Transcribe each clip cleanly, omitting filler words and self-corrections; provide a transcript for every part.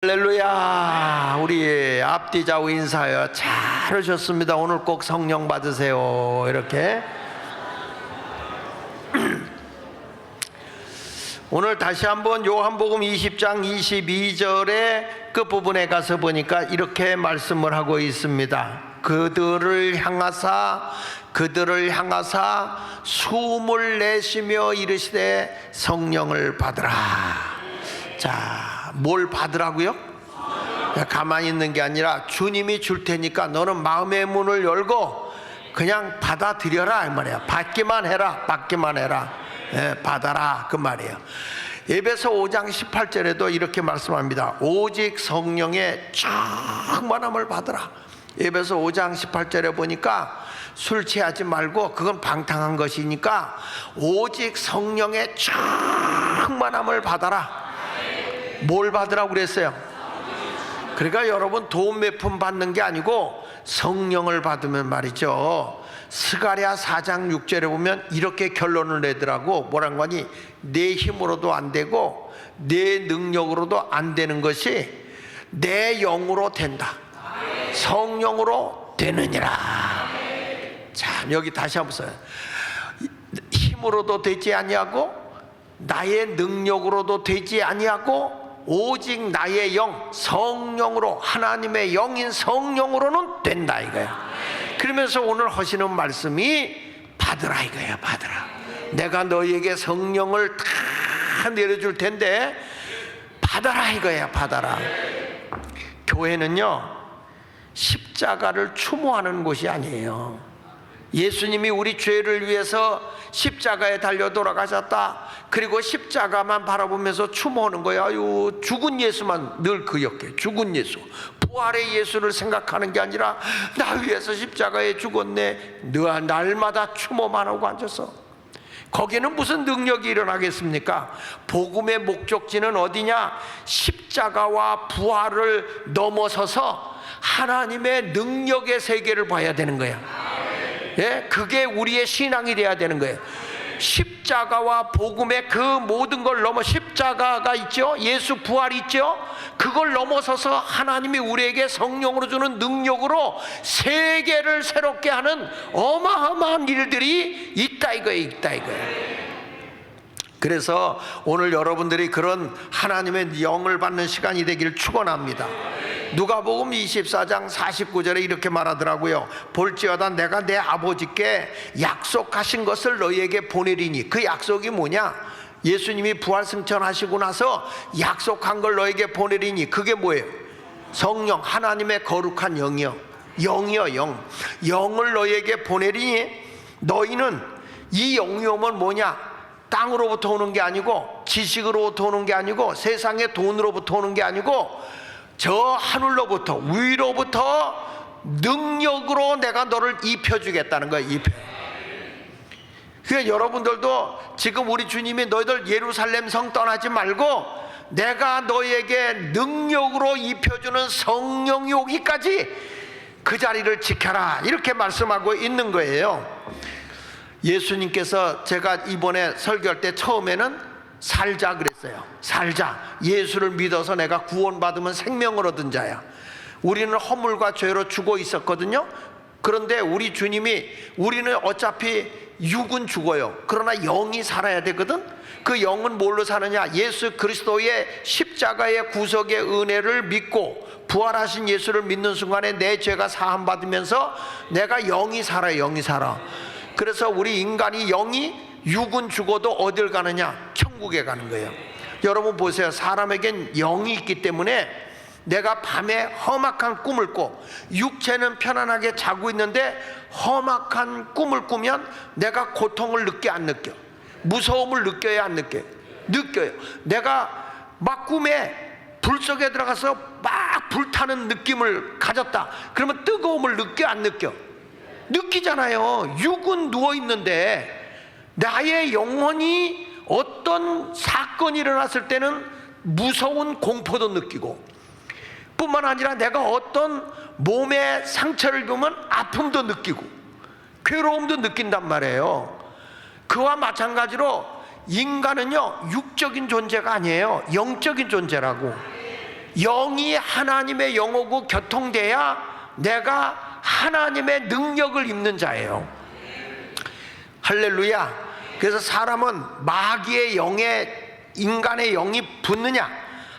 할렐루야. 우리 앞뒤 좌우 인사하여 잘 오셨습니다. 오늘 꼭 성령 받으세요. 이렇게 오늘 다시 한번 요한복음 20장 22절의 끝부분에 가서 보니까 이렇게 말씀을 하고 있습니다. 그들을 향하사 숨을 내쉬며 이르시되 성령을 받으라. 자, 뭘 받으라고요? 가만히 있는 게 아니라 주님이 줄 테니까 너는 마음의 문을 열고 그냥 받아들여라 이 말이야. 받기만 해라. 받아라 그 말이에요. 에베소 5장 18절에도 이렇게 말씀합니다. 오직 성령의 충만함을 받으라. 에베소 5장 18절에 보니까 술 취하지 말고 그건 방탕한 것이니까 오직 성령의 충만함을 받아라. 뭘 받으라고 그랬어요? 그러니까 여러분 돈 몇 푼 받는 게 아니고 성령을 받으면 말이죠. 스가랴 4장 6절에 보면 이렇게 결론을 내더라고. 뭐란 거니? 내 힘으로도 안 되고 내 능력으로도 안 되는 것이 내 영으로 된다. 성령으로 되느니라. 자, 여기 다시 한번 써요. 힘으로도 되지 아니하고 나의 능력으로도 되지 아니하고 오직 나의 영, 성령으로, 하나님의 영인 성령으로는 된다 이거야. 그러면서 오늘 하시는 말씀이 받으라 이거야. 받으라. 내가 너희에게 성령을 다 내려줄 텐데 받아라 이거야. 받아라. 교회는요 십자가를 추모하는 곳이 아니에요. 예수님이 우리 죄를 위해서 십자가에 달려 돌아가셨다. 그리고 십자가만 바라보면서 추모하는 거야. 아유, 죽은 예수만 늘 기억해. 죽은 예수, 부활의 예수를 생각하는 게 아니라 나 위해서 십자가에 죽었네. 날마다 추모만 하고 앉아서 거기는 무슨 능력이 일어나겠습니까? 복음의 목적지는 어디냐? 십자가와 부활을 넘어서서 하나님의 능력의 세계를 봐야 되는 거야. 예, 그게 우리의 신앙이 돼야 되는 거예요. 십자가와 복음의 그 모든 걸 넘어, 십자가가 있죠, 예수 부활이 있죠, 그걸 넘어서서 하나님이 우리에게 성령으로 주는 능력으로 세계를 새롭게 하는 어마어마한 일들이 있다 이거예요. 그래서 오늘 여러분들이 그런 하나님의 영을 받는 시간이 되기를 축원합니다. 누가복음 24장 49절에 이렇게 말하더라고요. 볼지어다 내가 내 아버지께 약속하신 것을 너희에게 보내리니. 그 약속이 뭐냐? 예수님이 부활승천하시고 나서 약속한 걸 너희에게 보내리니. 그게 뭐예요? 성령, 하나님의 거룩한 영이요. 영을 너희에게 보내리니 너희는 이 영이 오면 뭐냐? 땅으로부터 오는 게 아니고 지식으로부터 오는 게 아니고 세상의 돈으로부터 오는 게 아니고 저 하늘로부터, 위로부터 능력으로 내가 너를 입혀주겠다는 거야. 그러니까 여러분들도 지금 우리 주님이 너희들 예루살렘 성 떠나지 말고 내가 너희에게 능력으로 입혀주는 성령이 오기까지 그 자리를 지켜라 이렇게 말씀하고 있는 거예요. 예수님께서, 제가 이번에 설교할 때 처음에는 살자 그랬어요. 살자. 예수를 믿어서 내가 구원받으면 생명을 얻은 자야. 우리는 허물과 죄로 죽어 있었거든요. 그런데 우리 주님이, 우리는 어차피 육은 죽어요. 그러나 영이 살아야 되거든. 그 영은 뭘로 사느냐? 예수 그리스도의 십자가의 구속의 은혜를 믿고 부활하신 예수를 믿는 순간에 내 죄가 사함 받으면서 내가 영이 살아요. 그래서 우리 인간이 영이, 육은 죽어도 어딜 가느냐? 천국에 가는 거예요. 여러분 보세요. 사람에겐 영이 있기 때문에 내가 밤에 험악한 꿈을 꿔, 육체는 편안하게 자고 있는데 험악한 꿈을 꾸면 내가 고통을 느껴 안 느껴? 무서움을 느껴야 안 느껴요? 느껴요. 내가 막 꿈에 불 속에 들어가서 막 불타는 느낌을 가졌다. 그러면 뜨거움을 느껴 안 느껴? 느끼잖아요. 육은 누워있는데 나의 영혼이 어떤 사건이 일어났을 때는 무서운 공포도 느끼고, 뿐만 아니라 내가 어떤 몸에 상처를 입으면 아픔도 느끼고 괴로움도 느낀단 말이에요. 그와 마찬가지로 인간은요 육적인 존재가 아니에요. 영적인 존재라고. 영이 하나님의 영하고 교통돼야 내가 하나님의 능력을 입는 자예요. 할렐루야. 그래서 사람은 마귀의 영에 인간의 영이 붙느냐,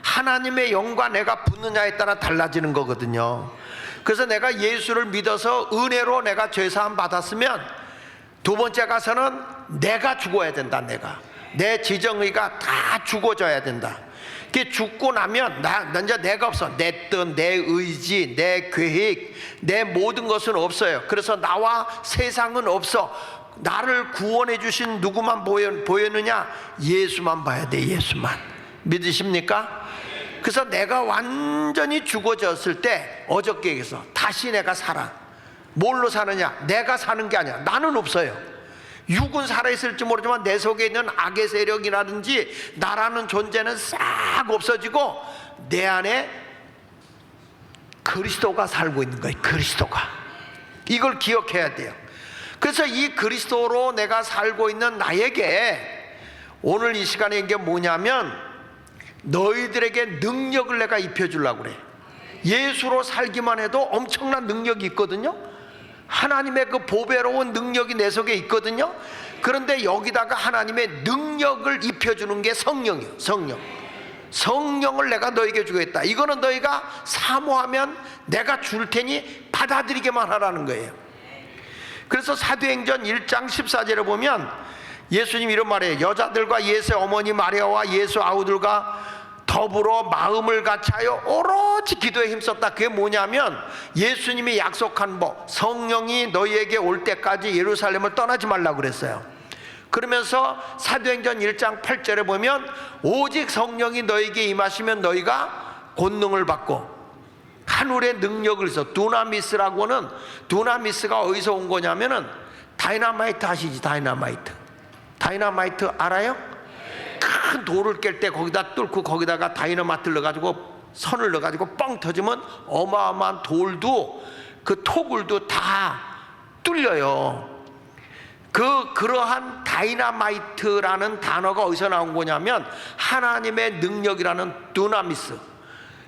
하나님의 영과 내가 붙느냐에 따라 달라지는 거거든요. 그래서 내가 예수를 믿어서 은혜로 내가 죄사함 받았으면 두 번째 가서는 내가 죽어야 된다. 내 지정의가 다 죽어져야 된다. 그게 죽고 나면 이제 내가 없어. 내 뜻, 내 의지, 내 계획, 내 모든 것은 없어요. 그래서 나와 세상은 없어. 나를 구원해 주신 누구만 보였느냐? 예수만 봐야 돼. 예수만. 믿으십니까? 그래서 내가 완전히 죽어졌을 때 어저께 얘기해서 다시 내가 살아. 뭘로 사느냐? 내가 사는 게 아니야. 나는 없어요. 육은 살아있을지 모르지만 내 속에 있는 악의 세력이라든지 나라는 존재는 싹 없어지고 내 안에 그리스도가 살고 있는 거예요. 그리스도가. 이걸 기억해야 돼요. 그래서 이 그리스도로 내가 살고 있는 나에게 오늘 이 시간에 이게 뭐냐면 너희들에게 능력을 내가 입혀주려고 그래. 예수로 살기만 해도 엄청난 능력이 있거든요. 하나님의 그 보배로운 능력이 내 속에 있거든요. 그런데 여기다가 하나님의 능력을 입혀주는 게 성령이에요. 성령을 내가 너에게 주겠다. 이거는 너희가 사모하면 내가 줄 테니 받아들이게만 하라는 거예요. 그래서 사도행전 1장 14절에 보면 예수님 이런 말이에요. 여자들과 예수의 어머니 마리아와 예수 아우들과 더불어 마음을 같이하여 오로지 기도에 힘썼다. 그게 뭐냐면 예수님이 약속한 법, 성령이 너희에게 올 때까지 예루살렘을 떠나지 말라고 그랬어요. 그러면서 사도행전 1장 8절에 보면 오직 성령이 너희에게 임하시면 너희가 권능을 받고 하늘의 능력을 써. 두나미스라고는, 두나미스가 어디서 온 거냐면은 다이너마이트 아시지? 다이너마이트 알아요? 큰 돌을 깰 때 거기다 뚫고 거기다가 다이너마이트를 넣어가지고 선을 넣어가지고 뻥 터지면 어마어마한 돌도 그 토굴도 다 뚫려요. 그러한 다이너마이트라는 단어가 어디서 나온 거냐면 하나님의 능력이라는 두나미스.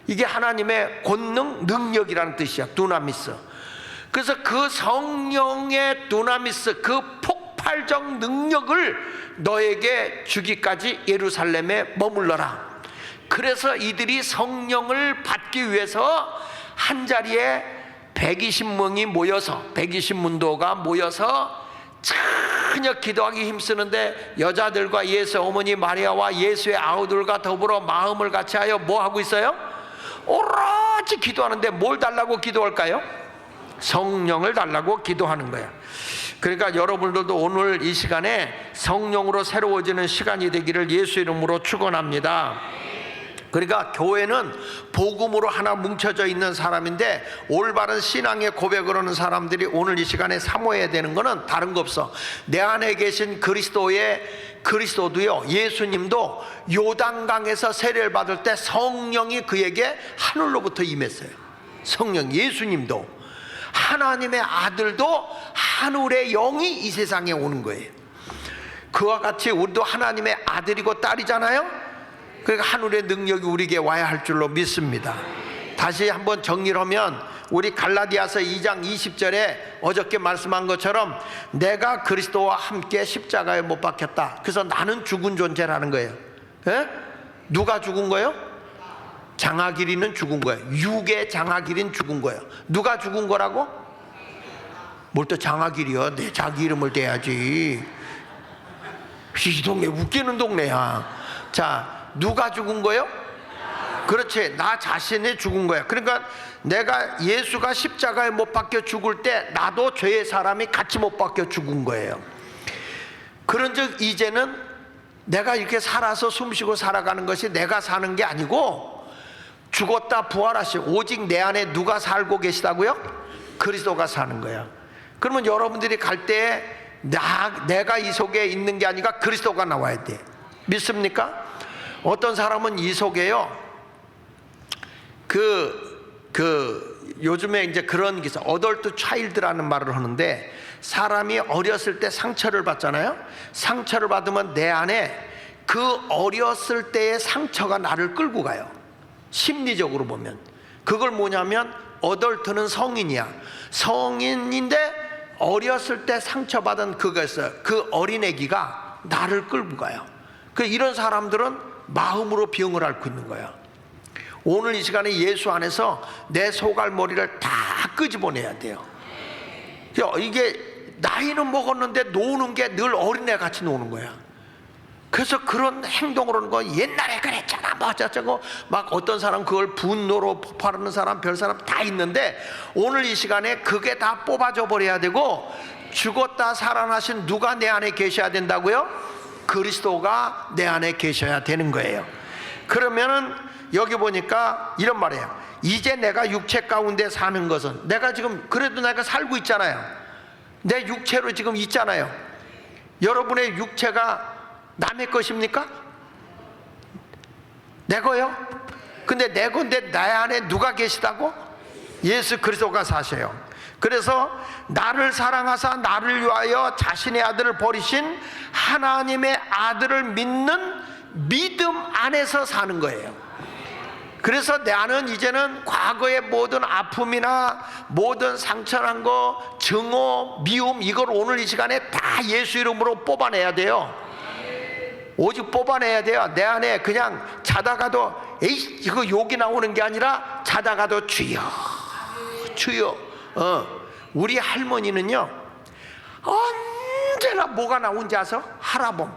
이게 하나님의 권능, 능력이라는 뜻이야. 두나미스. 그래서 그 성령의 두나미스, 그 폭발적 능력을 너에게 주기까지 예루살렘에 머물러라. 그래서 이들이 성령을 받기 위해서 한 자리에 120명이 모여서, 120문도가 모여서 전혀 기도하기 힘쓰는데 여자들과 예수 어머니 마리아와 예수의 아우들과 더불어 마음을 같이하여 뭐 하고 있어요? 오로지 기도하는데 뭘 달라고 기도할까요? 성령을 달라고 기도하는 거야. 그러니까 여러분들도 오늘 이 시간에 성령으로 새로워지는 시간이 되기를 예수 이름으로 축원합니다. 그러니까 교회는 복음으로 하나 뭉쳐져 있는 사람인데 올바른 신앙의 고백을 하는 사람들이 오늘 이 시간에 사모해야 되는 것은 다른 거 없어. 내 안에 계신 그리스도도요, 예수님도 요단강에서 세례를 받을 때 성령이 그에게 하늘로부터 임했어요. 성령, 예수님도, 하나님의 아들도 하늘의 영이 이 세상에 오는 거예요. 그와 같이 우리도 하나님의 아들이고 딸이잖아요. 그러니까 하늘의 능력이 우리에게 와야 할 줄로 믿습니다. 다시 한번 정리를 하면 우리 갈라디아서 2장 20절에 어저께 말씀한 것처럼 내가 그리스도와 함께 십자가에 못 박혔다. 그래서 나는 죽은 존재라는 거예요. 에? 누가 죽은 거예요? 장하길이는 죽은 거예요. 육의 장하길이는 죽은 거예요. 누가 죽은 거라고? 뭘 또 장하길이요? 내 자기 이름을 대야지. 이 동네 웃기는 동네야. 자, 누가 죽은 거예요? 그렇지, 나 자신이 죽은 거야. 그러니까 내가 예수가 십자가에 못 박혀 죽을 때 나도 죄의 사람이 같이 못 박혀 죽은 거예요. 그런즉 이제는 내가 이렇게 살아서 숨쉬고 살아가는 것이 내가 사는 게 아니고 죽었다 부활하시 오직 내 안에 누가 살고 계시다고요? 그리스도가 사는 거야. 그러면 여러분들이 갈 때 내가 이 속에 있는 게 아니라 그리스도가 나와야 돼. 믿습니까? 어떤 사람은 이 속에요, 요즘에 이제 그런 게 있어. 어덜트 차일드라는 말을 하는데 사람이 어렸을 때 상처를 받잖아요. 상처를 받으면 내 안에 그 어렸을 때의 상처가 나를 끌고 가요. 심리적으로 보면. 그걸 뭐냐면 어덜트는 성인이야. 성인인데 어렸을 때 상처받은 그거였어요. 그 어린애기가 나를 끌고 가요. 이런 사람들은 마음으로 병을 앓고 있는 거야. 오늘 이 시간에 예수 안에서 내 소갈머리를 다 끄집어내야 돼요. 이게 나이는 먹었는데 노는 게 늘 어린애 같이 노는 거야. 그래서 그런 행동을 하는 거, 옛날에 그랬잖아 뭐 어쩌고, 막 어떤 사람 그걸 분노로 폭발하는 사람, 별 사람 다 있는데, 오늘 이 시간에 그게 다 뽑아져 버려야 되고, 죽었다 살아나신 누가 내 안에 계셔야 된다고요? 그리스도가 내 안에 계셔야 되는 거예요. 그러면은 여기 보니까 이런 말이에요. 이제 내가 육체 가운데 사는 것은, 내가 지금 그래도 내가 살고 있잖아요. 내 육체로 지금 있잖아요. 여러분의 육체가 남의 것입니까? 내 거요? 근데 내 건데 내 안에 누가 계시다고? 예수 그리스도가 사셔요. 그래서 나를 사랑하사 나를 위하여 자신의 아들을 버리신 하나님의 아들을 믿는 믿음 안에서 사는 거예요. 그래서 나는 이제는 과거의 모든 아픔이나 모든 상처난 거, 증오, 미움, 이걸 오늘 이 시간에 다 예수 이름으로 뽑아내야 돼요. 오직 뽑아내야 돼요. 내 안에 그냥 자다가도 에이 이거 욕이 나오는 게 아니라 자다가도 주여 주여. 우리 할머니는요 언제나 뭐가 나온지 아세요? 하라봄.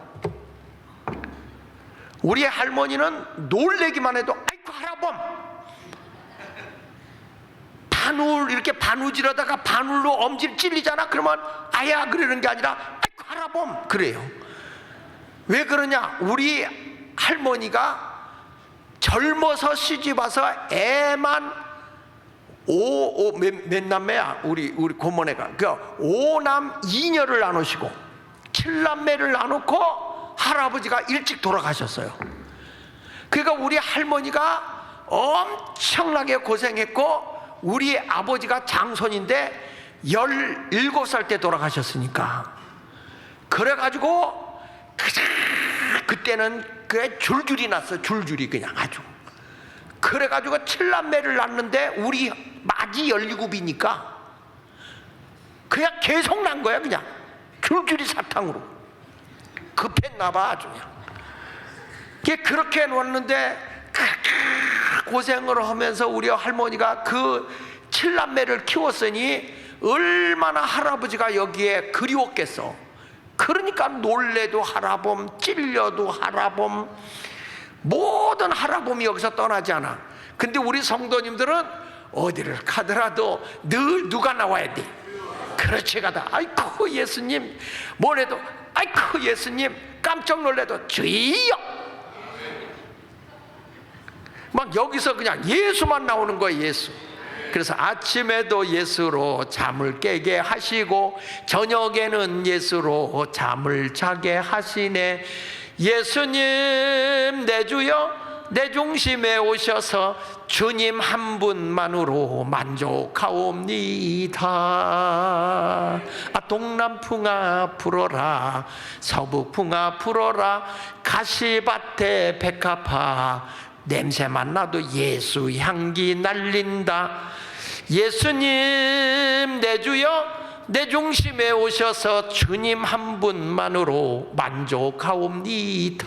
우리 할머니는 놀래기만 해도 아이고 하라봄. 바늘 이렇게 바느질하다가 바늘로 엄지를 찔리잖아. 그러면 아야 그러는 게 아니라 아이고 하라봄 그래요. 왜 그러냐? 우리 할머니가 젊어서 시집와서 애만 몇 남매야? 우리 고모네가 그 5남 2녀를 나누시고 7남매를 나누고 할아버지가 일찍 돌아가셨어요. 그러니까 우리 할머니가 엄청나게 고생했고, 우리 아버지가 장손인데 17살 때 돌아가셨으니까, 그래가지고 그때는 그게 줄줄이 났어. 줄줄이 그냥 아주. 그래가지고 7남매를 낳는데 우리 맞이 17이니까 그냥 계속 난 거야. 그냥 줄줄이 사탕으로. 급했나봐 아주 그냥. 그렇게 놓았는데 고생을 하면서 우리 할머니가 그 7남매를 키웠으니 얼마나 할아버지가 여기에 그리웠겠어. 그러니까 놀래도 하라봄, 찔려도 하라봄, 모든 하라봄이 여기서 떠나지 않아. 근데 우리 성도님들은 어디를 가더라도 늘 누가 나와야 돼? 그렇지 가다 아이고 예수님, 뭐래도 아이고 예수님, 깜짝 놀래도 주여. 막 여기서 그냥 예수만 나오는 거예요. 예수. 그래서 아침에도 예수로 잠을 깨게 하시고 저녁에는 예수로 잠을 자게 하시네. 예수님 내 주여 내 중심에 오셔서 주님 한 분만으로 만족하옵니다. 동남풍아 불어라, 서북풍아 불어라, 가시밭에 백합화 냄새만 나도 예수 향기 날린다. 예수님 내 주여 내 중심에 오셔서 주님 한 분만으로 만족하옵니다.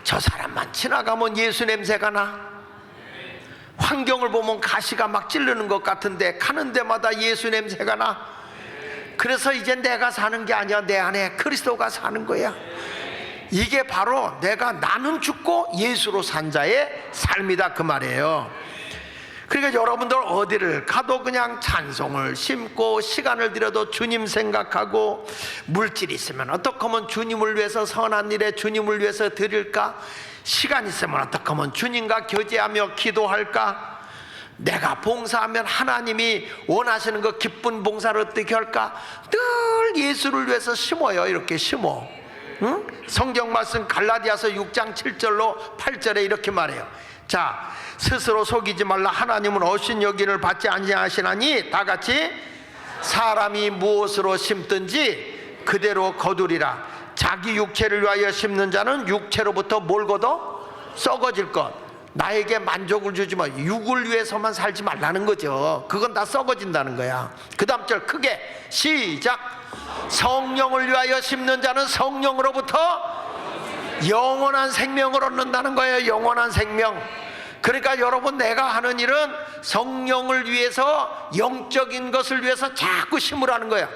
저 사람만 지나가면 예수 냄새가 나. 환경을 보면 가시가 막 찌르는 것 같은데 가는 데마다 예수 냄새가 나. 그래서 이제 내가 사는 게 아니야. 내 안에 그리스도가 사는 거야. 이게 바로 내가 나는 죽고 예수로 산 자의 삶이다 그 말이에요. 그러니까 여러분들 어디를 가도 그냥 찬송을 심고 시간을 들여도 주님 생각하고, 물질이 있으면 어떻게 하면 주님을 위해서 선한 일에 주님을 위해서 드릴까, 시간 있으면 어떻게 하면 주님과 교제하며 기도할까, 내가 봉사하면 하나님이 원하시는 거 기쁜 봉사를 어떻게 할까, 늘 예수를 위해서 심어요. 이렇게 심어. 응? 성경 말씀 갈라디아서 6장 7절로 8절에 이렇게 말해요. 자, 스스로 속이지 말라. 하나님은 어신 여기를 받지 아니하시나니 다 같이 사람이 무엇으로 심든지 그대로 거두리라. 자기 육체를 위하여 심는 자는 육체로부터 뭘 거둬? 썩어질 것. 나에게 만족을 주지 마. 육을 위해서만 살지 말라는 거죠. 그건 다 썩어진다는 거야. 그 다음 절 크게 시작. 성령을 위하여 심는 자는 성령으로부터 영원한 생명을 얻는다는 거예요. 영원한 생명. 그러니까 여러분, 내가 하는 일은 성령을 위해서, 영적인 것을 위해서 자꾸 심으라는 거야.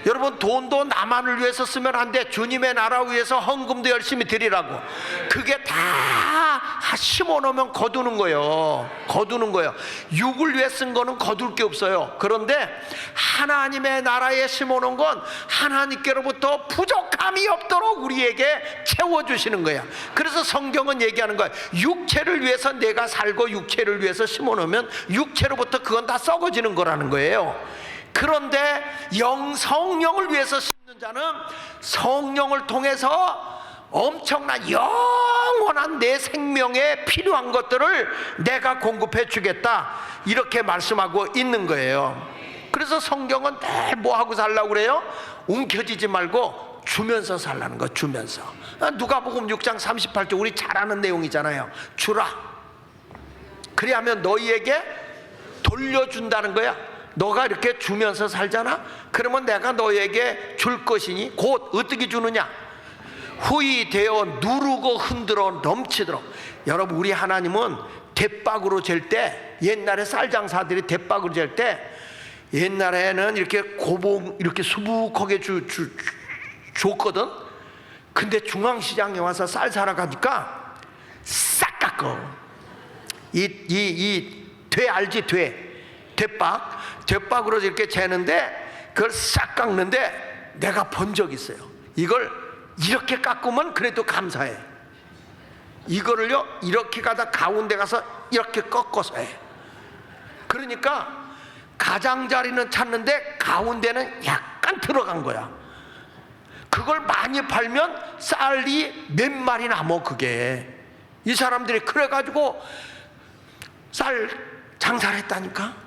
여러분, 돈도 나만을 위해서 쓰면 안 돼. 주님의 나라 위해서 헌금도 열심히 드리라고. 그게 다 심어놓으면 거두는 거예요. 거두는 거예요. 육을 위해 쓴 거는 거둘 게 없어요. 그런데 하나님의 나라에 심어놓은 건 하나님께로부터 부족함이 없도록 우리에게 채워주시는 거야. 그래서 성경은 얘기하는 거야. 육체를 위해서 내가 살고 육체를 위해서 심어놓으면 육체로부터 그건 다 썩어지는 거라는 거예요. 그런데 성령을 위해서 심는 자는 성령을 통해서 엄청난 영원한 내 생명에 필요한 것들을 내가 공급해 주겠다, 이렇게 말씀하고 있는 거예요. 그래서 성경은 늘 뭐하고 살라고 그래요? 움켜쥐지 말고 주면서 살라는 거. 주면서. 누가복음 6장 38절 우리 잘 아는 내용이잖아요. 주라. 그리하면 너희에게 돌려준다는 거야. 너가 이렇게 주면서 살잖아? 그러면 내가 너에게 줄 것이니 곧 어떻게 주느냐? 후히 되어 누르고 흔들어 넘치도록. 여러분, 우리 하나님은 대박으로 잴 때, 옛날에 쌀장사들이 대박으로 잴 때, 옛날에는 이렇게 고봉 이렇게 수북하게 줬거든. 근데 중앙시장에 와서 쌀 사러 가니까 싹 깎어. 돼 알지? 대박으로 이렇게 재는데 그걸 싹 깎는데 내가 본 적 있어요. 이걸 이렇게 깎으면 그래도 감사해. 이거를요 이렇게 가다 가운데 가서 이렇게 꺾어서 해. 그러니까 가장자리는 찾는데 가운데는 약간 들어간 거야. 그걸 많이 팔면 쌀이 몇 마리 남어. 그게 이 사람들이 그래가지고 쌀 장사를 했다니까.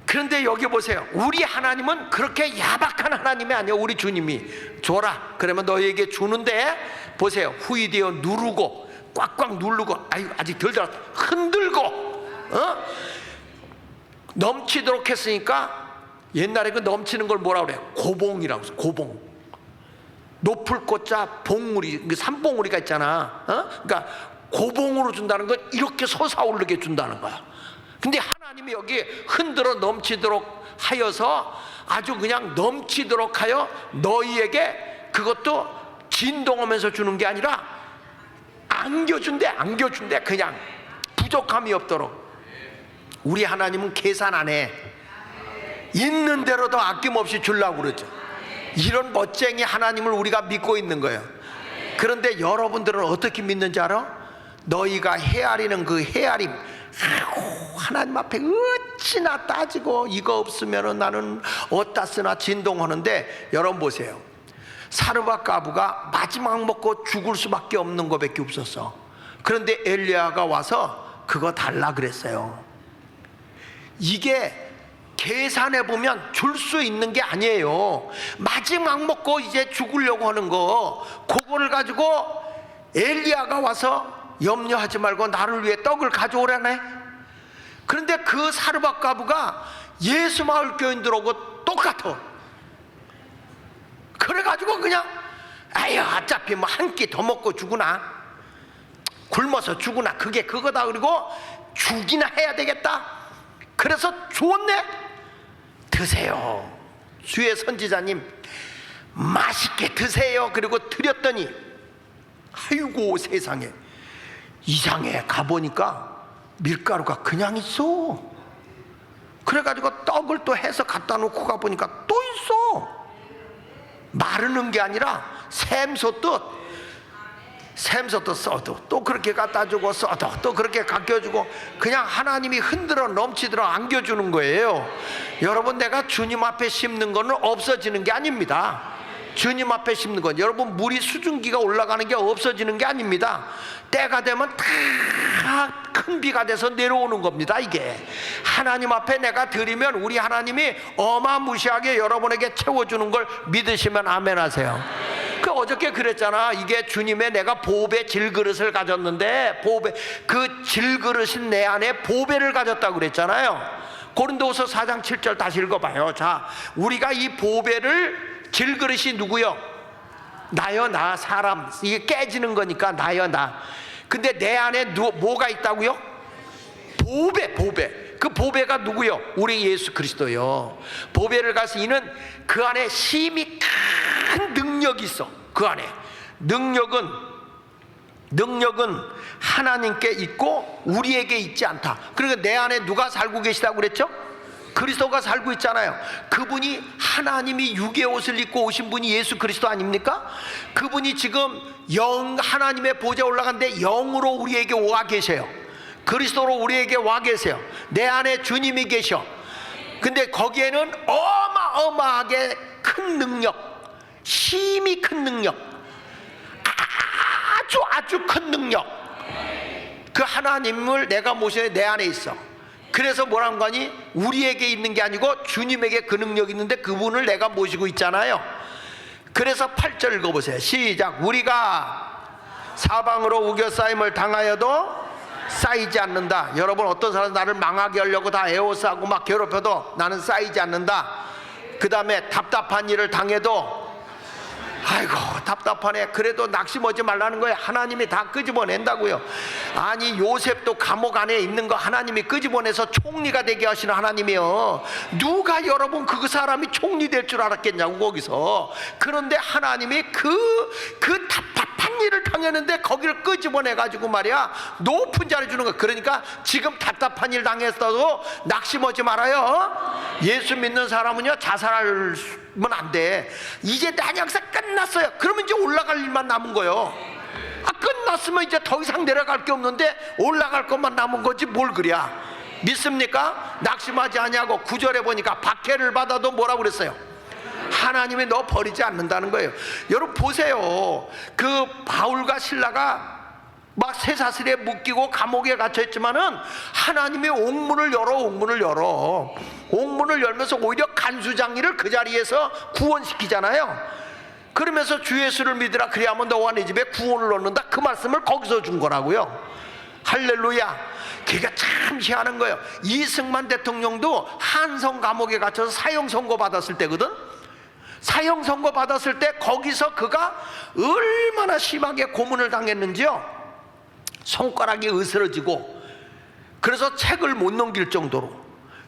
그런데 여기 보세요. 우리 하나님은 그렇게 야박한 하나님이 아니에요. 우리 주님이 줘라 그러면 너희에게 주는데, 보세요. 후이되어 누르고 꽉꽉 누르고, 아직 덜 들었다, 흔들고 넘치도록 했으니까, 옛날에 그 넘치는 걸 뭐라 그래요? 고봉이라고 해서. 고봉. 높을 꽃자 봉우리, 산봉우리가 있잖아. 그러니까 고봉으로 준다는 건 이렇게 솟아오르게 준다는 거야. 근데 하나님이 여기 흔들어 넘치도록 하여서, 아주 그냥 넘치도록 하여 너희에게, 그것도 진동하면서 주는 게 아니라 안겨준대. 그냥 부족함이 없도록. 우리 하나님은 계산 안 해. 있는 대로도 아낌없이 주려고 그러죠. 이런 멋쟁이 하나님을 우리가 믿고 있는 거예요. 그런데 여러분들은 어떻게 믿는지 알아? 너희가 헤아리는 그 헤아림, 하나님 앞에 어찌나 따지고 이거 없으면 나는 어디다 쓰나 진동하는데, 여러분 보세요. 사르밧 가부가 마지막 먹고 죽을 수밖에 없는 것밖에 없었어. 그런데 엘리야가 와서 그거 달라 그랬어요. 이게 계산해 보면 줄 수 있는 게 아니에요. 마지막 먹고 이제 죽으려고 하는 거, 그거를 가지고 엘리야가 와서 염려하지 말고 나를 위해 떡을 가져오라네. 그런데 그 사르밧 가부가 예수 마을 교인들하고 똑같아. 그래가지고 그냥 어차피 뭐 한 끼 더 먹고 죽으나, 굶어서 죽으나, 그게 그거다. 그리고 죽이나 해야 되겠다. 그래서 좋네, 드세요. 주의 선지자님 맛있게 드세요. 그리고 드렸더니, 아이고 세상에, 이상해. 가보니까 밀가루가 그냥 있어. 그래가지고 떡을 또 해서 갖다 놓고 가보니까 또 있어. 마르는 게 아니라 샘솟듯 써도 또 그렇게 갖다 주고, 써도 또 그렇게 갖겨주고, 그냥 하나님이 흔들어 넘치도록 안겨주는 거예요. 여러분, 내가 주님 앞에 심는 거는 없어지는 게 아닙니다. 주님 앞에 심는 건, 여러분, 물이 수증기가 올라가는 게 없어지는 게 아닙니다. 때가 되면 다 큰 비가 돼서 내려오는 겁니다. 이게 하나님 앞에 내가 드리면 우리 하나님이 어마무시하게 여러분에게 채워주는 걸 믿으시면 아멘 하세요. 그 어저께 그랬잖아. 이게 주님의 내가 보배 질그릇을 가졌는데 보배, 그 질그릇인 내 안에 보배를 가졌다고 그랬잖아요. 고린도후서 4장 7절 다시 읽어봐요. 자, 우리가 이 보배를, 질그릇이 누구요? 나요, 나, 사람. 이게 깨지는 거니까 나요, 나. 근데 내 안에 뭐가 있다고요? 보배, 보배. 그 보배가 누구요? 우리 예수 그리스도요. 보배를 가서 이는 그 안에 심히 큰 능력이 있어. 그 안에 능력은 하나님께 있고 우리에게 있지 않다. 그러니까 내 안에 누가 살고 계시다고 그랬죠? 그리스도가 살고 있잖아요. 그분이, 하나님이 육의 옷을 입고 오신 분이 예수 그리스도 아닙니까? 그분이 지금 하나님의 보좌에 올라갔는데 영으로 우리에게 와 계세요. 그리스도로 우리에게 와 계세요. 내 안에 주님이 계셔. 근데 거기에는 어마어마하게 큰 능력, 힘이 큰 능력, 아주 큰 능력, 그 하나님을 내가 모셔야 내 안에 있어. 그래서 뭐라는 거니? 우리에게 있는 게 아니고 주님에게 그 능력이 있는데 그분을 내가 모시고 있잖아요. 그래서 8절 읽어보세요. 시작. 우리가 사방으로 우겨싸임을 당하여도 쌓이지 않는다. 여러분, 어떤 사람 나를 망하게 하려고 다 에워싸고 막 괴롭혀도 나는 쌓이지 않는다. 그 다음에 답답한 일을 당해도, 아이고 답답하네, 그래도 낙심하지 말라는 거예요. 하나님이 다 끄집어낸다고요. 아니, 요셉도 감옥 안에 있는 거 하나님이 끄집어내서 총리가 되게 하시는 하나님이요. 누가 여러분 그 사람이 총리 될 줄 알았겠냐고 거기서. 그런데 하나님이 그 답답한 일을 당했는데 거기를 끄집어내가지고 말이야 높은 자리 주는 거. 그러니까 지금 답답한 일 당했어도 낙심하지 말아요. 예수 믿는 사람은요 자살하면 안 돼. 이제 난양사 끝났어요. 그러면 이제 올라갈 일만 남은 거예요. 끝났으면 이제 더 이상 내려갈 게 없는데 올라갈 것만 남은 거지 뭘 그랴. 믿습니까? 낙심하지 아니하고 9절에 보니까 박해를 받아도 뭐라고 그랬어요? 하나님이 너 버리지 않는다는 거예요. 여러분 보세요. 그 바울과 실라가 막 쇠사슬에 묶이고 감옥에 갇혀있지만은 하나님이 옥문을 열면서 오히려 간수장이를 그 자리에서 구원시키잖아요. 그러면서 주 예수를 믿으라 그리하면 너와 네 집에 구원을 얻는다. 그 말씀을 거기서 준 거라고요. 할렐루야. 그게 참 희한한 거예요. 이승만 대통령도 한성 감옥에 갇혀서 사형 선고 받았을 때거든. 사형 선고 받았을 때 거기서 그가 얼마나 심하게 고문을 당했는지요. 손가락이 으스러지고, 그래서 책을 못 넘길 정도로,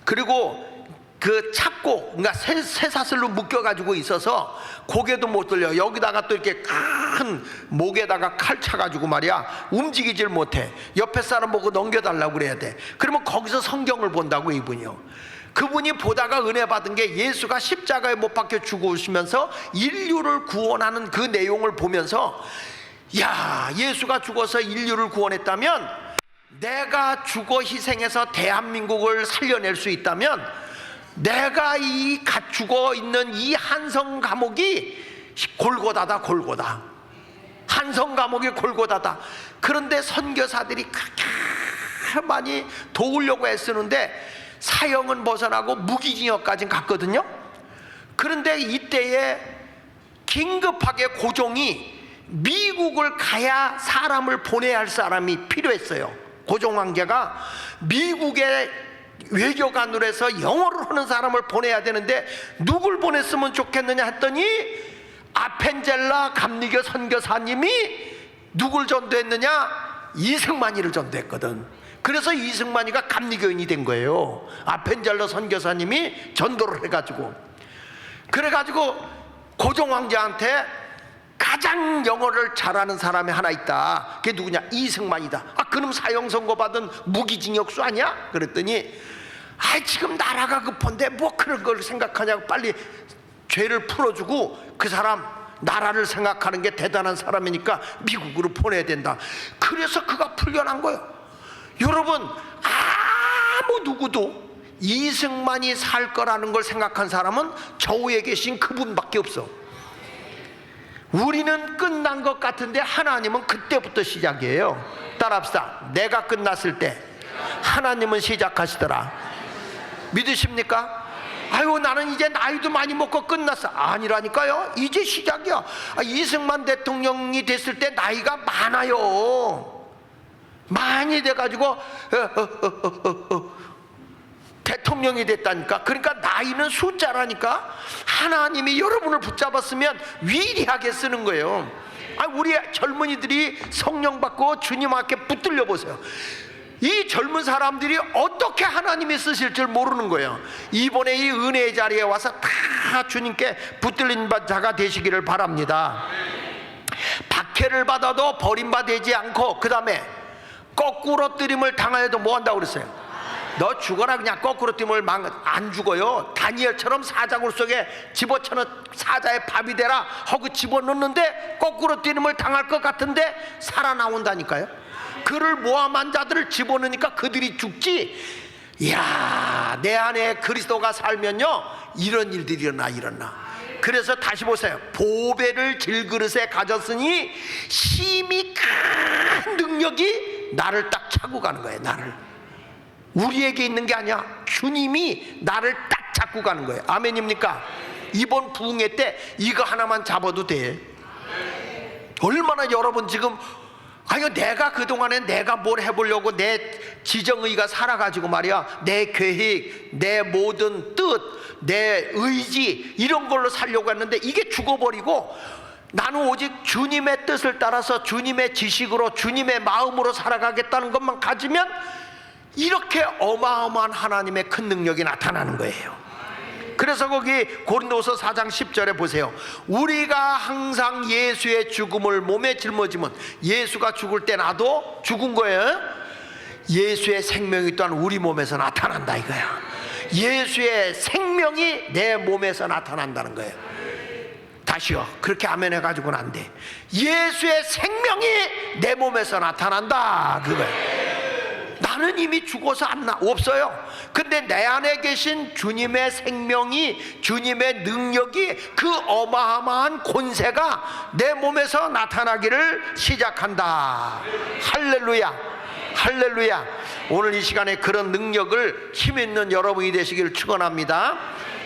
그리고 그 잡고, 그러니까 쇠사슬로 묶여가지고 있어서 고개도 못 들려. 여기다가 또 이렇게 큰 목에다가 칼 차가지고 말이야 움직이질 못해. 옆에 사람 보고 넘겨달라고 그래야 돼. 그러면 거기서 성경을 본다고 이분이요. 그분이 보다가 은혜 받은 게 예수가 십자가에 못 박혀 죽으시면서 인류를 구원하는 그 내용을 보면서, 야, 예수가 죽어서 인류를 구원했다면, 내가 죽어 희생해서 대한민국을 살려낼 수 있다면, 내가 이 죽어 있는 이 한성 감옥이 골고다다. 골고다. 한성 감옥이 골고다다. 그런데 선교사들이 그렇게 많이 도우려고 애쓰는데 사형은 벗어나고 무기징역까지 갔거든요. 그런데 이때에 긴급하게 고종이 미국을 가야 사람을 보내야 할 사람이 필요했어요. 고종 황제가 미국의 외교관으로 해서 영어를 하는 사람을 보내야 되는데 누굴 보냈으면 좋겠느냐 했더니 아펜젤라 감리교 선교사님이 누굴 전도했느냐? 이승만이를 전도했거든. 그래서 이승만이가 감리교인이 된 거예요. 아펜젤라 선교사님이 전도를 해가지고. 그래가지고 고종 황제한테 가장 영어를 잘하는 사람이 하나 있다. 그게 누구냐? 이승만이다. 그놈 사형 선고받은 무기징역수 아니야? 그랬더니 지금 나라가 급한데 뭐 그런 걸 생각하냐고, 빨리 죄를 풀어주고 그 사람 나라를 생각하는 게 대단한 사람이니까 미국으로 보내야 된다. 그래서 그가 풀려난 거예요. 여러분, 아무 누구도 이승만이 살 거라는 걸 생각한 사람은 저 위에 계신 그분밖에 없어. 우리는 끝난 것 같은데 하나님은 그때부터 시작이에요. 따라합시다. 내가 끝났을 때 하나님은 시작하시더라. 믿으십니까? 아유, 나는 이제 나이도 많이 먹고 끝났어. 아니라니까요. 이제 시작이야. 이승만 대통령이 됐을 때 나이가 많아요. 많이 돼가지고 대통령이 됐다니까. 그러니까 나이는 숫자라니까. 하나님이 여러분을 붙잡았으면 위대하게 쓰는 거예요. 우리 젊은이들이 성령 받고 주님 앞에 붙들려 보세요. 이 젊은 사람들이 어떻게 하나님이 쓰실 줄 모르는 거예요. 이번에 이 은혜의 자리에 와서 다 주님께 붙들린 자가 되시기를 바랍니다. 박해를 받아도 버림받지 않고, 그 다음에 거꾸로 뜨림을 당하여도 뭐 한다고 그랬어요? 너 죽어라. 그냥 거꾸로 뜨림을 안 죽어요. 다니엘처럼 사자굴 속에 집어쳐넣 사자의 밥이 되라 하고 집어넣는데 거꾸로 뜨림을 당할 것 같은데 살아나온다니까요. 그를 모함한 자들을 집어넣으니까 그들이 죽지. 이야, 내 안에 그리스도가 살면요 이런 일들이 일어나. 그래서 다시 보세요. 보배를 질그릇에 가졌으니 심히 큰 능력이 나를 딱 차고 가는 거예요. 나를, 우리에게 있는 게 아니야. 주님이 나를 딱 잡고 가는 거예요. 아멘입니까? 이번 부흥회 때 이거 하나만 잡아도 돼. 얼마나 여러분 지금 내가 그동안에 내가 뭘 해보려고 내 지정의가 살아가지고 말이야, 내 계획, 내 모든 뜻, 내 의지 이런 걸로 살려고 했는데 이게 죽어버리고 나는 오직 주님의 뜻을 따라서 주님의 지식으로 주님의 마음으로 살아가겠다는 것만 가지면 이렇게 어마어마한 하나님의 큰 능력이 나타나는 거예요. 그래서 거기 고린도서 4장 10절에 보세요. 우리가 항상 예수의 죽음을 몸에 짊어지면, 예수가 죽을 때 나도 죽은 거예요. 예수의 생명이 또한 우리 몸에서 나타난다 이거야. 예수의 생명이 내 몸에서 나타난다는 거예요. 다시요, 그렇게 아멘 해가지고는 안 돼. 예수의 생명이 내 몸에서 나타난다 그거예요. 나는 이미 죽어서 없어요. 근데 내 안에 계신 주님의 생명이, 주님의 능력이, 그 어마어마한 권세가 내 몸에서 나타나기를 시작한다. 할렐루야, 할렐루야. 오늘 이 시간에 그런 능력을 힘있는 여러분이 되시기를 축원합니다.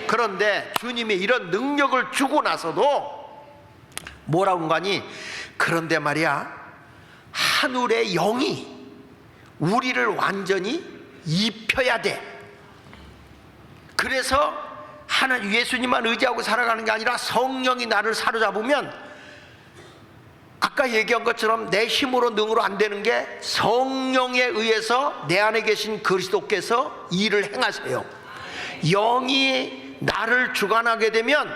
그런데 주님이 이런 능력을 주고 나서도 뭐라고 하니, 그런데 말이야, 하늘의 영이 우리를 완전히 입혀야 돼. 그래서 예수님만 의지하고 살아가는 게 아니라 성령이 나를 사로잡으면, 아까 얘기한 것처럼 내 힘으로 능으로 안 되는 게 성령에 의해서 내 안에 계신 그리스도께서 일을 행하세요. 영이 나를 주관하게 되면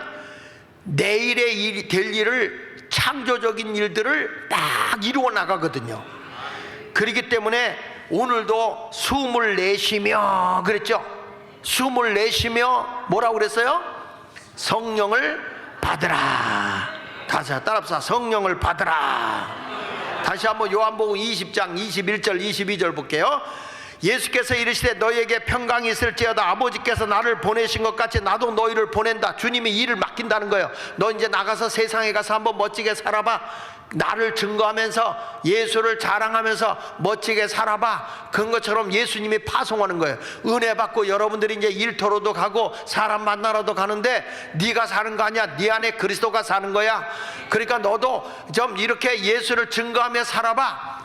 내일의 될 일을, 창조적인 일들을 딱 이루어 나가거든요. 그렇기 때문에 오늘도 숨을 내쉬며 그랬죠. 숨을 내쉬며 뭐라고 그랬어요? 성령을 받으라. 다시 따라합시다. 성령을 받으라. 다시 한번 요한복음 20장 21절 22절 볼게요. 예수께서 이르시되 너희에게 평강이 있을지어다. 아버지께서 나를 보내신 것 같이 나도 너희를 보낸다. 주님이 일을 맡긴다는 거예요. 너 이제 나가서 세상에 가서 한번 멋지게 살아봐. 나를 증거하면서 예수를 자랑하면서 멋지게 살아봐. 그런 것처럼 예수님이 파송하는 거예요. 은혜 받고 여러분들이 이제 일터로도 가고 사람 만나러도 가는데 네가 사는 거 아니야. 네 안에 그리스도가 사는 거야. 그러니까 너도 좀 이렇게 예수를 증거하며 살아봐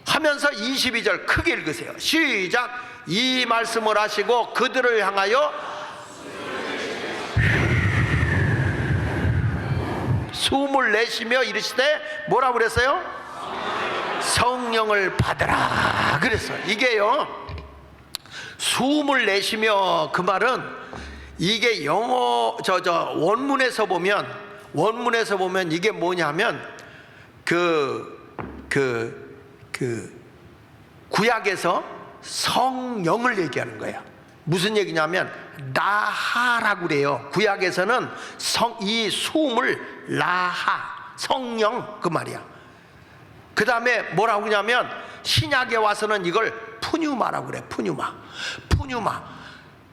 하면서 22절 크게 읽으세요. 시작. 이 말씀을 하시고 그들을 향하여 숨을 내쉬며 이르시되 뭐라고 그랬어요? 성령을 받으라 그랬어. 이게요, 숨을 내쉬며, 그 말은 이게 영어 원문에서 보면 이게 뭐냐면 구약에서 성령을 얘기하는 거예요. 무슨 얘기냐면 라하라고 그래요. 구약에서는 이 숨을 라하, 성령 그 말이야. 그 다음에 뭐라고 그러냐면 신약에 와서는 이걸 푸뉴마라고 그래. 푸뉴마.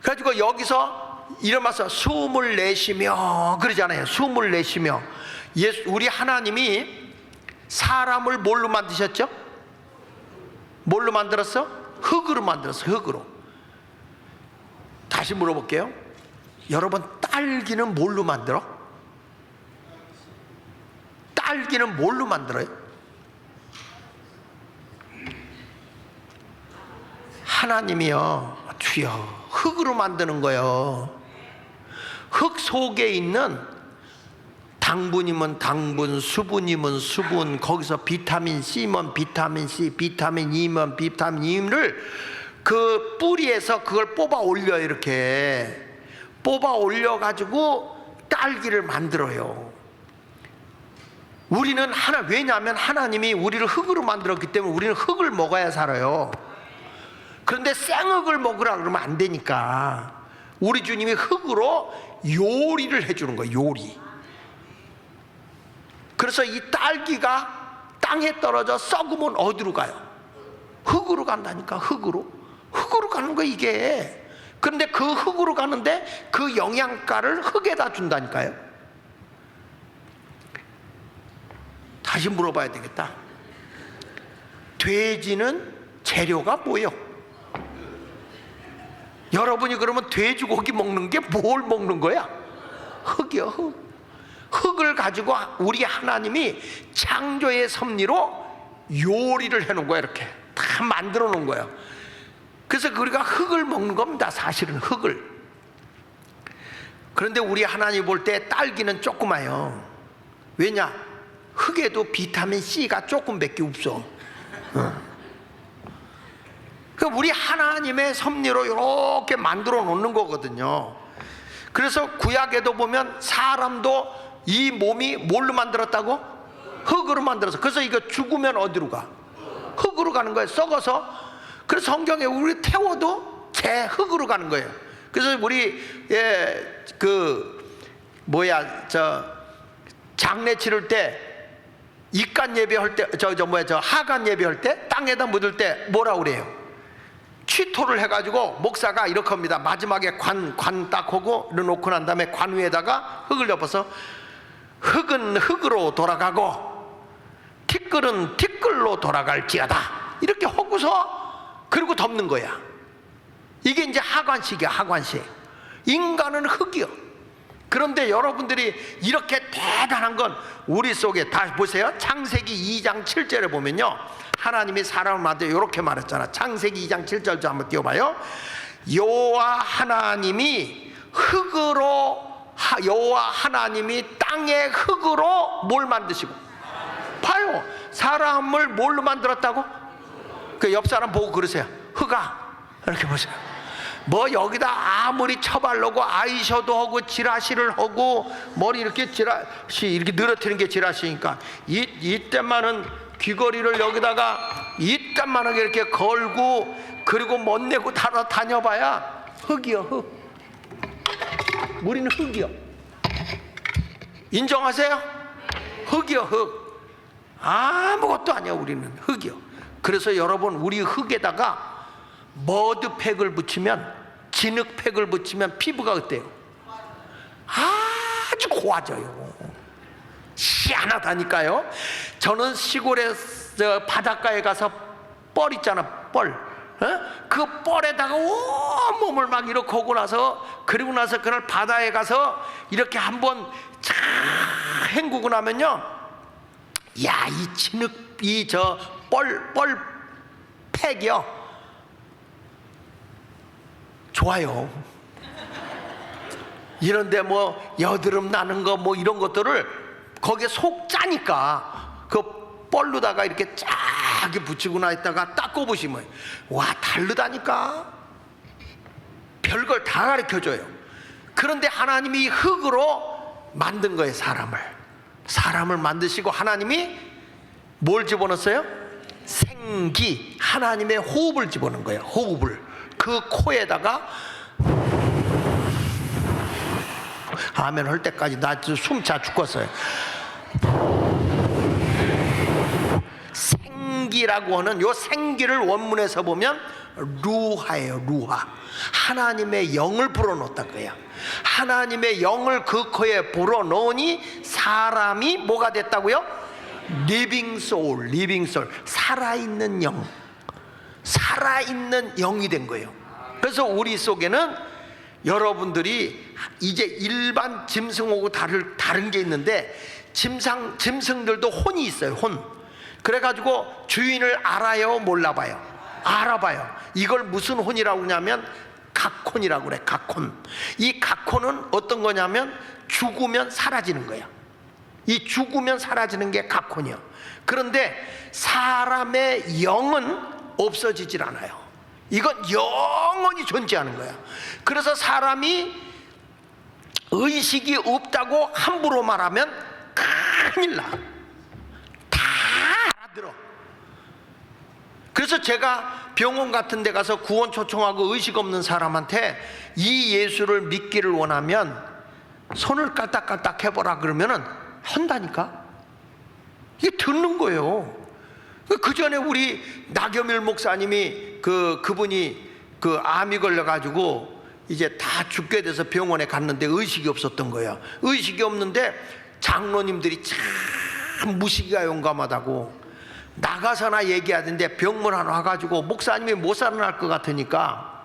그래가지고 여기서 이런 말씀, 숨을 내쉬며 그러잖아요. 숨을 내쉬며. 우리 하나님이 사람을 뭘로 만드셨죠? 뭘로 만들었어? 흙으로 만들었어. 흙으로. 다시 물어볼게요. 여러분, 딸기는 뭘로 만들어? 딸기는 뭘로 만들어요? 하나님이요, 주여, 흙으로 만드는 거예요. 흙 속에 있는 당분이면 당분, 수분이면 수분, 거기서 비타민 C면 비타민 C, 비타민 E면 비타민 E를 그 뿌리에서 그걸 뽑아 올려, 이렇게 뽑아 올려 가지고 딸기를 만들어요. 우리는 왜냐하면 하나님이 우리를 흙으로 만들었기 때문에 우리는 흙을 먹어야 살아요. 그런데 생흙을 먹으라 그러면 안 되니까 우리 주님이 흙으로 요리를 해주는 거예요. 요리. 그래서 이 딸기가 땅에 떨어져 썩으면 어디로 가요? 흙으로 간다니까. 흙으로 가는 거 이게. 그런데 그 흙으로 가는데 그 영양가를 흙에다 준다니까요. 다시 물어봐야 되겠다. 돼지는 재료가 뭐예요? 여러분이 그러면 돼지고기 먹는 게 뭘 먹는 거야? 흙이요, 흙. 흙을 가지고 우리 하나님이 창조의 섭리로 요리를 해놓은 거야. 이렇게 다 만들어 놓은 거예요. 그래서 우리가 흙을 먹는 겁니다. 사실은 흙을. 그런데 우리 하나님 볼 때 딸기는 조그마요. 왜냐? 흙에도 비타민 C가 조금밖에 없어. 우리 하나님의 섭리로 이렇게 만들어 놓는 거거든요. 그래서 구약에도 보면 사람도 이 몸이 뭘로 만들었다고? 흙으로 만들어서. 그래서 이거 죽으면 어디로 가? 흙으로 가는 거예요. 썩어서. 그래서 성경에 우리 태워도 흙으로 가는 거예요. 그래서 우리 장례 치를 때 입간 예배할 때 하간 예배할 때 땅에다 묻을 때 뭐라 그래요? 취토를 해가지고 목사가 이렇게 합니다. 마지막에 관 딱 하고 놓고 난 다음에 관 위에다가 흙을 덮어서 흙은 흙으로 돌아가고 티끌은 티끌로 돌아갈지어다 이렇게 하고서 그리고 덮는 거야. 이게 이제 하관식이야. 하관식. 인간은 흙이요. 그런데 여러분들이 이렇게 대단한 건 우리 속에 다 보세요. 창세기 2장 7절에 보면요, 하나님이 사람을 만들어 이렇게 말했잖아. 창세기 2장 7절 좀 한번 띄워봐요. 여호와 하나님이 땅의 흙으로 뭘 만드시고, 봐요, 사람을 뭘로 만들었다고? 그 옆 사람 보고 그러세요. 흙아, 이렇게 보세요. 뭐 여기다 아무리 처바르고 아이셔도 하고 지라시를 하고 머리 이렇게 지라시 이렇게 늘어뜨리는 게 지라시니까 이때만은 귀걸이를 여기다가 이때만하게 이렇게 걸고 그리고 멋내고 다녀봐야 흙이요, 흙. 우리는 흙이요. 인정하세요? 흙이요, 흙. 아무것도 아니야. 우리는 흙이요. 그래서 여러분, 우리 흙에다가 머드팩을 붙이면, 진흙팩을 붙이면 피부가 어때요? 아주 고와져요. 희한하다니까요. 저는 시골에 바닷가에 가서 뻘 있잖아, 뻘. 그 뻘에다가 온몸을 막 이렇게 하고 나서, 그리고 나서 그날 바다에 가서 이렇게 한번 쫙 헹구고 나면요, 야, 이 진흙, 뻘 팩이요, 좋아요. 이런데 뭐 여드름 나는 거 뭐 이런 것들을 거기에 속 짜니까 그 뻘로다가 이렇게 쫙 붙이고 나있다가 닦고 보시면 와, 다르다니까. 별걸 다 가르쳐줘요. 그런데 하나님이 흙으로 만든 거예요. 사람을 만드시고 하나님이 뭘 집어넣었어요? 생기, 하나님의 호흡을 집어넣은 거예요. 호흡을. 그 코에다가 아멘 할 때까지 나 숨차 죽겠어요. 생기라고 하는 요 생기를 원문에서 보면 루하예요. 루하. 하나님의 영을 불어넣었다고요. 하나님의 영을 그 코에 불어넣으니 사람이 뭐가 됐다고요? 리빙 소울. 살아있는 영. 살아있는 영이 된 거예요. 그래서 우리 속에는 여러분들이 이제 일반 짐승하고 다른 게 있는데, 짐승들도 혼이 있어요. 혼. 그래가지고 주인을 알아요, 몰라봐요? 알아봐요. 이걸 무슨 혼이라고 하냐면 각혼이라고 그래. 각혼. 이 각혼은 어떤 거냐면 죽으면 사라지는 거예요. 이 죽으면 사라지는 게 각혼이요. 그런데 사람의 영은 없어지질 않아요. 이건 영원히 존재하는 거야. 그래서 사람이 의식이 없다고 함부로 말하면 큰일 나. 다 알아들어. 그래서 제가 병원 같은 데 가서 구원 초청하고 의식 없는 사람한테 이 예수를 믿기를 원하면 손을 깔딱깔딱 해보라 그러면은 한다니까. 이게 듣는 거예요. 그 전에 우리 나겸일 목사님이 그분이 암이 걸려가지고 이제 다 죽게 돼서 병원에 갔는데 의식이 없었던 거예요. 의식이 없는데 장로님들이 참 무시기가 용감하다고 나가서나 얘기하던데 병문 하나 와가지고 목사님이 못 살아날 것 같으니까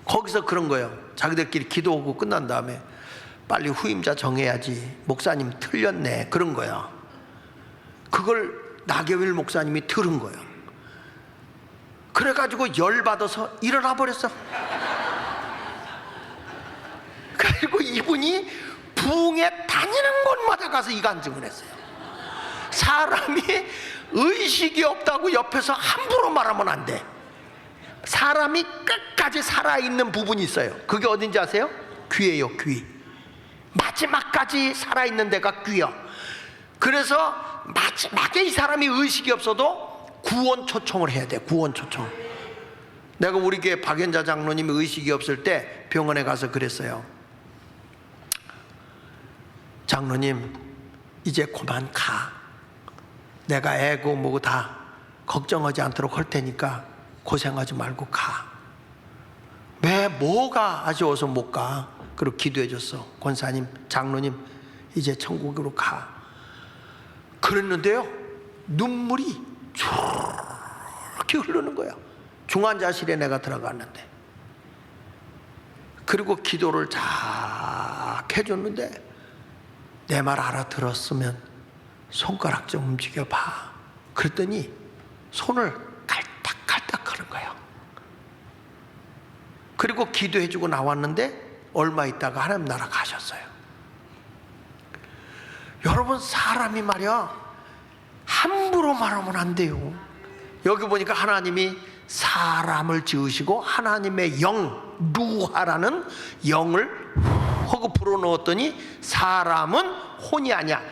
거기서 그런 거예요. 자기들끼리 기도하고 끝난 다음에 빨리 후임자 정해야지, 목사님 틀렸네, 그런 거야. 그걸 나경일 목사님이 들은 거예요. 그래가지고 열받아서 일어나 버렸어. 그리고 이분이 부흥에 다니는 곳마다 가서 이 간증을 했어요. 사람이 의식이 없다고 옆에서 함부로 말하면 안 돼. 사람이 끝까지 살아있는 부분이 있어요. 그게 어딘지 아세요? 귀예요. 귀. 마지막까지 살아있는 데가 귀야. 그래서 마지막에 이 사람이 의식이 없어도 구원 초청을 해야 돼. 구원 초청. 내가 우리 교회 박연자 장로님이 의식이 없을 때 병원에 가서 그랬어요. 장로님, 이제 그만 가. 내가 애고 뭐고 다 걱정하지 않도록 할 테니까 고생하지 말고 가. 왜? 뭐가 아쉬워서 못 가? 그리고 기도해 줬어. 권사님, 장로님, 이제 천국으로 가. 그랬는데요, 눈물이 저렇게 흐르는 거야. 중환자실에 내가 들어갔는데. 그리고 기도를 잘 해줬는데 내 말 알아들었으면 손가락 좀 움직여봐. 그랬더니 손을 갈딱갈딱 하는 거예요. 그리고 기도해주고 나왔는데 얼마 있다가 하나님 나라 가셨어요. 여러분, 사람이 말이야 함부로 말하면 안 돼요. 여기 보니까 하나님이 사람을 지으시고 하나님의 영, 루하라는 영을 허그 불어넣었더니 사람은 혼이 아니야,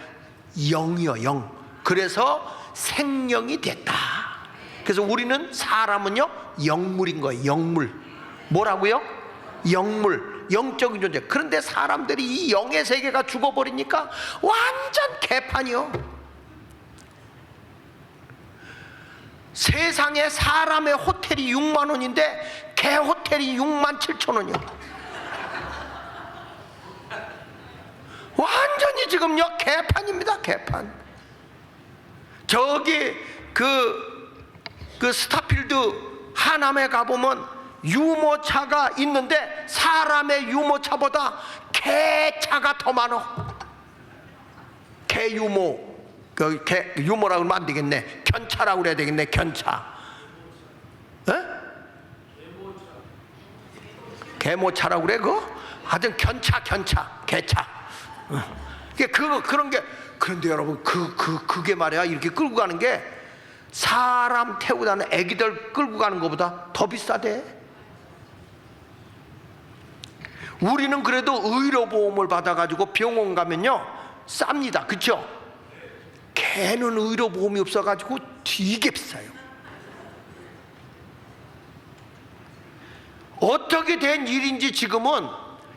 영이요, 영. 그래서 생명이 됐다. 그래서 우리는 사람은요 영물인 거예요. 영물. 뭐라고요? 영물. 영적인 존재. 그런데 사람들이 이 영의 세계가 죽어버리니까 완전 개판이요. 세상에 사람의 호텔이 6만 원인데 개 호텔이 6만 7천 원이요. 완전히 지금요 개판입니다. 개판. 저기 그 스타필드 하남에 가보면 유모차가 있는데 사람의 유모차보다 개차가 더 많어. 개유모. 개 유모라고 하면 안 되겠네. 견차라고 그래야 되겠네. 견차. 에? 개모차라고 그래 그거? 하여튼 견차, 개차. 그런 게. 그런데 여러분, 그게 말이야, 이렇게 끌고 가는 게 사람 태우고 다니는 애기들 끌고 가는 것보다 더 비싸대. 우리는 그래도 의료보험을 받아가지고 병원 가면요 쌉니다. 그쵸? 걔는 의료보험이 없어가지고 되게 비싸요. 어떻게 된 일인지 지금은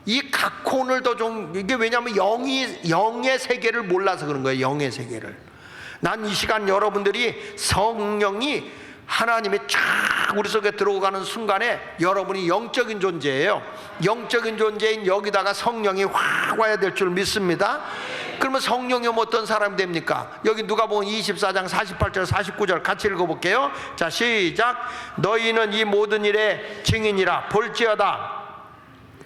이 각혼을 더 좀, 이게 왜냐하면 영의 세계를 몰라서 그런 거예요. 영의 세계를. 난 이 시간 여러분들이 성령이 하나님이 쫙 우리 속에 들어가는 순간에 여러분이 영적인 존재예요. 영적인 존재인 여기다가 성령이 확 와야 될 줄 믿습니다. 그러면 성령이 오면 어떤 사람이 됩니까? 여기 누가복음 24장 48절 49절 같이 읽어볼게요. 자, 시작. 너희는 이 모든 일의 증인이라. 볼지어다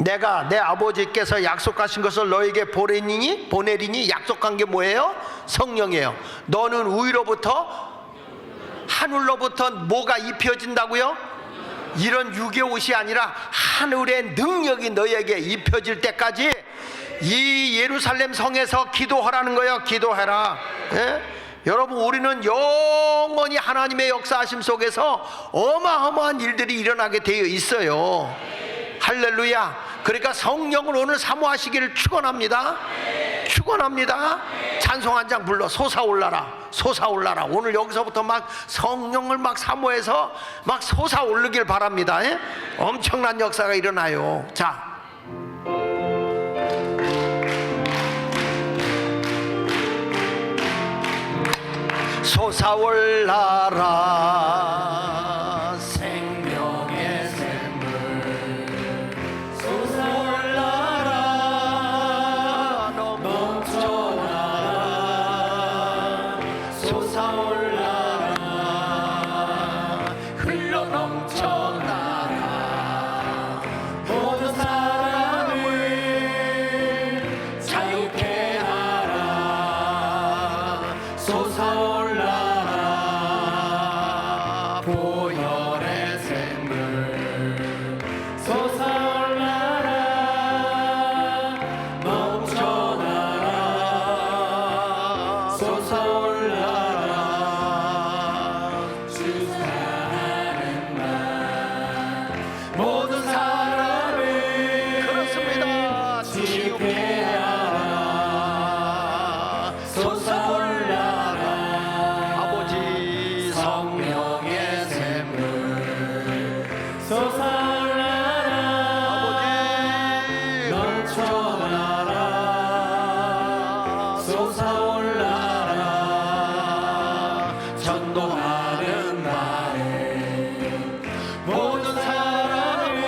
내가 내 아버지께서 약속하신 것을 너에게 보내리니 약속한 게 뭐예요? 성령이에요. 너는 위로부터, 하늘로부터 뭐가 입혀진다고요? 이런 육의 옷이 아니라 하늘의 능력이 너에게 입혀질 때까지 이 예루살렘 성에서 기도하라는 거예요. 기도해라. 예? 여러분, 우리는 영원히 하나님의 역사하심 속에서 어마어마한 일들이 일어나게 되어 있어요. 할렐루야. 그러니까 성령을 오늘 사모하시기를 축원합니다. 축원합니다. 찬송 한 장 불러. 솟아올라라, 솟아올라라. 오늘 여기서부터 막 성령을 막 사모해서 막 솟아오르길 바랍니다. 예? 엄청난 역사가 일어나요. 자, 솟아올라라 생명의 샘물, 솟아올라라 넘쳐나라, 솟아올라라 흘러 넘쳐나라. 모든 사람을 자유케 하라. 솟아올라라 보혈의 샘물, 솟아올라라 넘쳐나라. 솟아올라라 주 사랑하는 말. 모든 사람을 그렇습니다. 지우게 하라. 솟아올라라 아버지 성령의 샘물, 솟아올라라 아버지 넘쳐나라. 솟아올라라 전도하는 말에 모든 사람을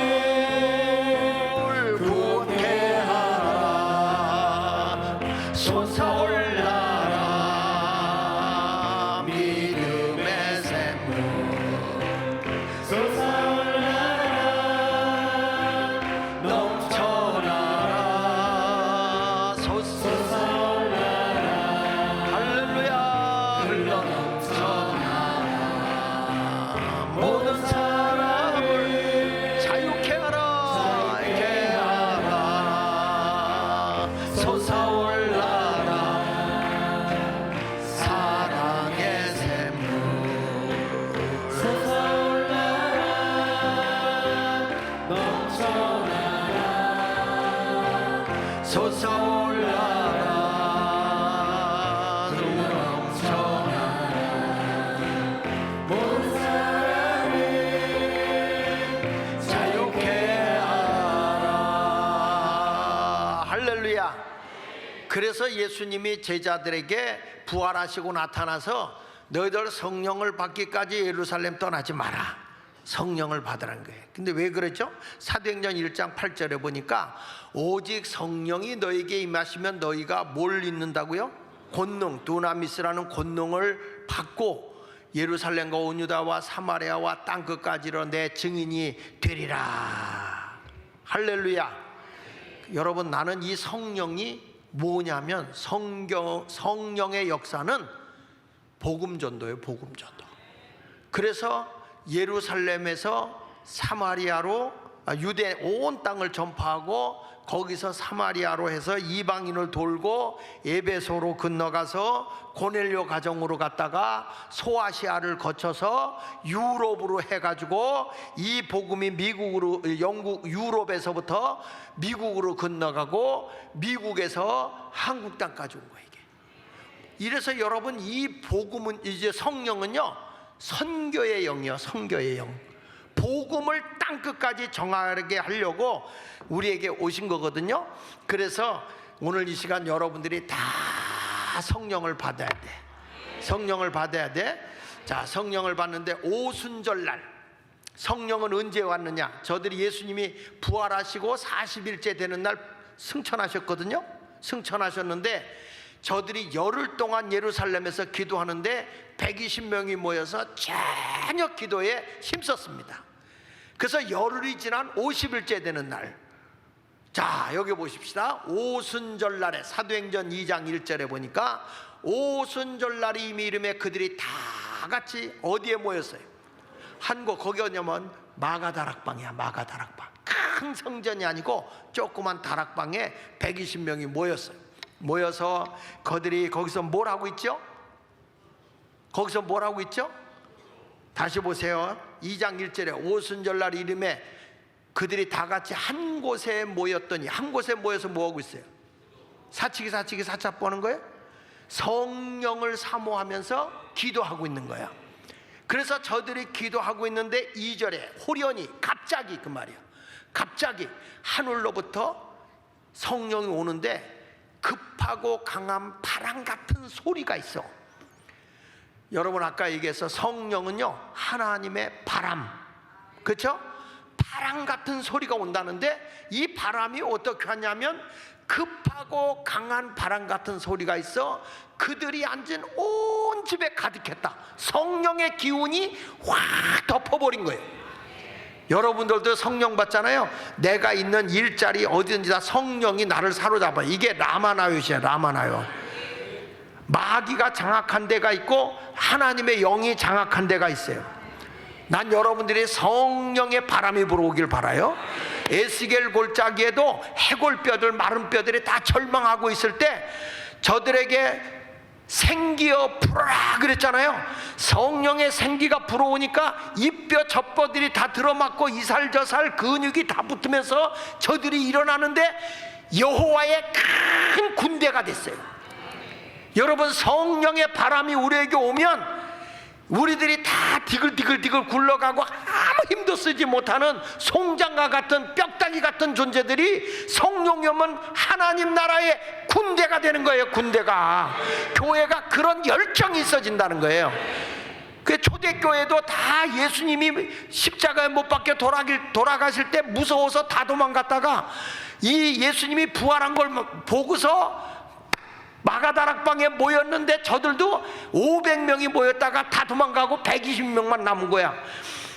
구원케 하라. 솟아올라라 믿음의 샘물, 솟아올라라 넘쳐나라. 솟아올라라 할렐루야 흘러 넘쳐나라. 모든 사람을 자유케 하라. 자유케 하라. 솟아올라라 사랑의 샘물, 솟아올라라 넘쳐나라. 솟아올라라 넘쳐나라. 모든 사람을 자유케 하라. 할렐루야. 그래서 예수님이 제자들에게 부활하시고 나타나서 너희들 성령을 받기까지 예루살렘 떠나지 마라. 성령을 받으라는 거예요. 근데 왜 그랬죠? 사도행전 1장 8절에 보니까 오직 성령이 너에게 임하시면 너희가 뭘 입는다고요? 권능, 두나미스라는 권능을 받고 예루살렘과 온 유다와 사마리아와 땅끝까지로 내 증인이 되리라. 할렐루야. 여러분, 나는 이 성령이 뭐냐면 성령의 역사는 복음전도예요. 복음전도. 그래서 예루살렘에서 사마리아로 유대 온 땅을 전파하고 거기서 사마리아로 해서 이방인을 돌고 에베소로 건너가서 고넬료 가정으로 갔다가 소아시아를 거쳐서 유럽으로 해가지고 이 복음이 미국으로, 영국 유럽에서부터 미국으로 건너가고 미국에서 한국 땅까지 온 거예요. 이게. 이래서 여러분, 이 복음은, 이제 성령은요 선교의 영이요. 선교의 영. 복음을 땅끝까지 정하게 하려고 우리에게 오신 거거든요. 그래서 오늘 이 시간 여러분들이 다 성령을 받아야 돼. 성령을 받아야 돼. 자, 성령을 받는데 오순절날 성령은 언제 왔느냐? 저들이 예수님이 부활하시고 40일째 되는 날 승천하셨거든요. 승천하셨는데 저들이 열흘 동안 예루살렘에서 기도하는데 120명이 모여서 저녁 기도에 힘썼습니다. 그래서 열흘이 지난 50일째 되는 날 자, 여기 보십시다. 오순절날에 사도행전 2장 1절에 보니까 오순절날이 이미 이름에 그들이 다 같이 어디에 모였어요? 한 곳, 거기 어디냐면 마가다락방이야. 마가다락방. 큰 성전이 아니고 조그만 다락방에 120명이 모였어요. 모여서 그들이 거기서 뭘 하고 있죠? 거기서 뭘 하고 있죠? 다시 보세요. 2장 1절에 오순절날 이름에 그들이 다 같이 한 곳에 모였더니, 한 곳에 모여서 뭐 하고 있어요? 사치기 사차 보는 거예요? 성령을 사모하면서 기도하고 있는 거야. 그래서 저들이 기도하고 있는데 2절에 호련히 갑자기, 그 말이야, 갑자기 하늘로부터 성령이 오는데 급하고 강한 바람 같은 소리가 있어. 여러분, 아까 얘기해서 성령은요 하나님의 바람, 그렇죠? 바람 같은 소리가 온다는데 이 바람이 어떻게 하냐면 급하고 강한 바람 같은 소리가 있어 그들이 앉은 온 집에 가득했다. 성령의 기운이 확 덮어버린 거예요. 여러분들도 성령 받잖아요. 내가 있는 일자리 어디든지 다 성령이 나를 사로잡아요. 이게 라마나요시야. 라마나요. 마귀가 장악한 데가 있고 하나님의 영이 장악한 데가 있어요. 난 여러분들이 성령의 바람이 불어오길 바라요. 에스겔 골짜기에도 해골뼈들, 마른 뼈들이 다 절망하고 있을 때 저들에게 생기어 불어라 그랬잖아요. 성령의 생기가 불어오니까 이 뼈 저 뼈들이 다 들어맞고 이살 저살 근육이 다 붙으면서 저들이 일어나는데 여호와의 큰 군대가 됐어요. 여러분, 성령의 바람이 우리에게 오면 우리들이 다 디글디글 굴러가고 아무 힘도 쓰지 못하는 송장과 같은 뼈다귀 같은 존재들이 성령이 오면 하나님 나라의 군대가 되는 거예요. 군대가. 교회가 그런 열정이 있어진다는 거예요. 그 초대교회도 다 예수님이 십자가에 못 박혀 돌아가실 때 무서워서 다 도망갔다가 이 예수님이 부활한 걸 보고서 마가다락방에 모였는데 저들도 500명이 모였다가 다 도망가고 120명만 남은 거야.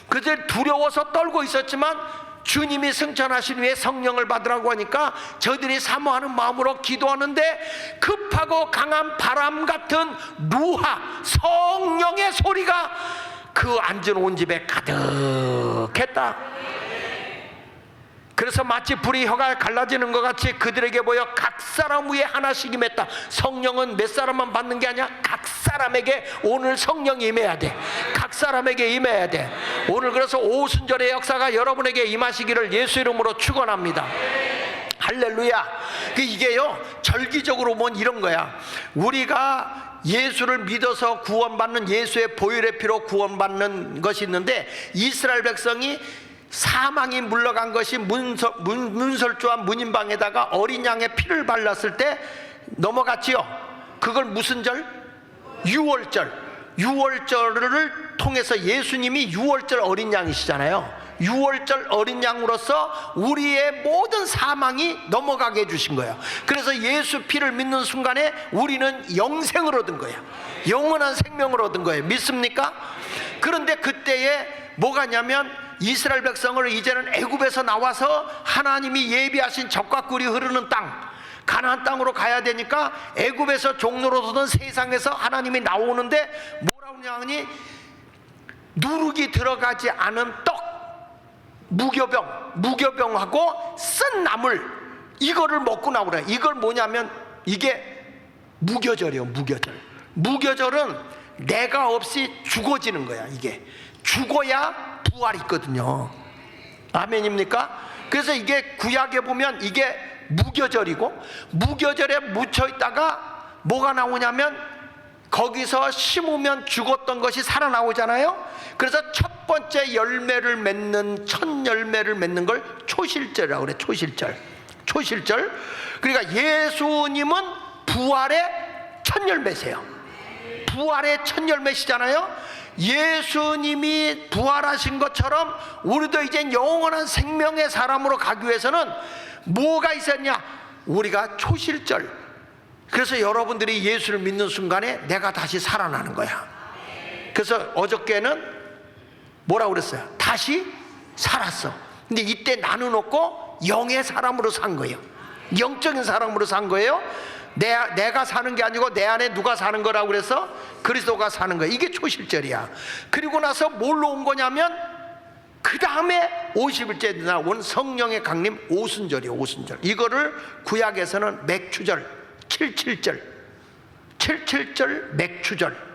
그들 두려워서 떨고 있었지만 주님이 승천하신 후에 성령을 받으라고 하니까 저들이 사모하는 마음으로 기도하는데 급하고 강한 바람 같은 루하, 성령의 소리가 그 앉은 온 집에 가득했다. 그래서 마치 불이 혀가 갈라지는 것 같이 그들에게 보여 각 사람 위에 하나씩 임했다. 성령은 몇 사람만 받는 게 아니야. 각 사람에게 오늘 성령이 임해야 돼. 각 사람에게 임해야 돼. 오늘 그래서 오순절의 역사가 여러분에게 임하시기를 예수 이름으로 축원합니다. 할렐루야. 이게요 절기적으로 보면 이런 거야. 우리가 예수를 믿어서 구원받는, 예수의 보혈의 피로 구원받는 것이 있는데, 이스라엘 백성이 사망이 물러간 것이 문설주와 문인방에다가 어린 양의 피를 발랐을 때 넘어갔지요. 그걸 무슨 절? 유월절. 유월절을 통해서 예수님이 유월절 어린 양이시잖아요. 유월절 어린 양으로서 우리의 모든 사망이 넘어가게 해주신 거예요. 그래서 예수 피를 믿는 순간에 우리는 영생을 얻은 거예요. 영원한 생명을 얻은 거예요. 믿습니까? 그런데 그때에 뭐가 있냐면 이스라엘 백성을 이제는 애굽에서 나와서 하나님이 예비하신 젖과 꿀이 흐르는 땅, 가나안 땅으로 가야 되니까 애굽에서 종로로 두던 세상에서 하나님이 나오는데 뭐라고 하냐니 누룩이 들어가지 않은 떡, 무교병하고 쓴 나물, 이거를 먹고 나오래. 이걸 뭐냐면 이게 무교절이에요. 무교절. 무교절은 내가 없이 죽어지는 거야. 이게 죽어야 부활이 있거든요. 아멘입니까? 그래서 이게 구약에 보면 이게 무교절이고, 무교절에 묻혀 있다가 뭐가 나오냐면 거기서 심으면 죽었던 것이 살아나오잖아요. 그래서 첫 번째 열매를 맺는, 첫 열매를 맺는 걸 초실절이라고 그래. 초실절. 그러니까 예수님은 부활의 첫 열매세요. 부활의 첫 열매시잖아요. 예수님이 부활하신 것처럼 우리도 이제 영원한 생명의 사람으로 가기 위해서는 뭐가 있었냐? 우리가 초실절. 그래서 여러분들이 예수를 믿는 순간에 내가 다시 살아나는 거야. 그래서 어저께는 뭐라고 그랬어요? 다시 살았어. 근데 이때 나는 없고 영의 사람으로 산 거예요. 영적인 사람으로 산 거예요. 내가 사는 게 아니고 내 안에 누가 사는 거라고 그래서 그리스도가 사는 거예요. 이게 초실절이야. 그리고 나서 뭘로 온 거냐면 그 다음에 50일째 나온 성령의 강림 오순절이에요. 오순절. 이거를 구약에서는 맥추절, 77절 맥추절.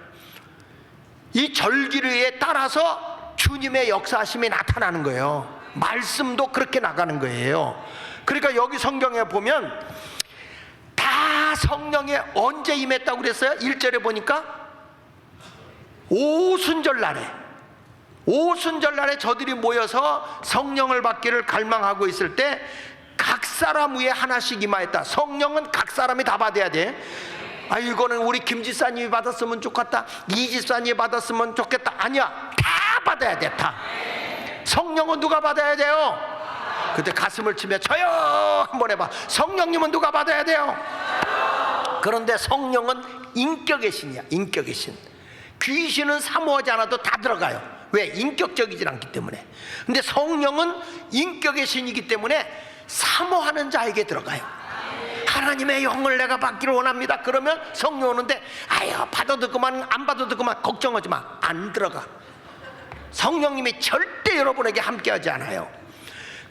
이 절기에 따라서 주님의 역사하심이 나타나는 거예요. 말씀도 그렇게 나가는 거예요. 그러니까 여기 성경에 보면 다 성령에 언제 임했다고 그랬어요? 1절에 보니까 오순절 날에, 오순절 날에 저들이 모여서 성령을 받기를 갈망하고 있을 때 각 사람 위에 하나씩 임하였다. 성령은 각 사람이 다 받아야 돼. 아, 이거는 우리 김 집사님이 받았으면 좋겠다, 이 집사님이 받았으면 좋겠다. 아니야, 다 받아야 돼. 다. 성령은 누가 받아야 돼요? 그때 가슴을 치며 저요 한번 해봐. 성령님은 누가 받아야 돼요? 그런데 성령은 인격의 신이야. 인격의 신. 귀신은 사모하지 않아도 다 들어가요. 왜? 인격적이질 않기 때문에. 근데 성령은 인격의 신이기 때문에 사모하는 자에게 들어가요. 하나님의 영을 내가 받기를 원합니다. 그러면 성령 오는데 아유, 받아도 그만 안 받아도 그만 걱정하지 마. 안 들어가. 성령님이 절대 여러분에게 함께하지 않아요.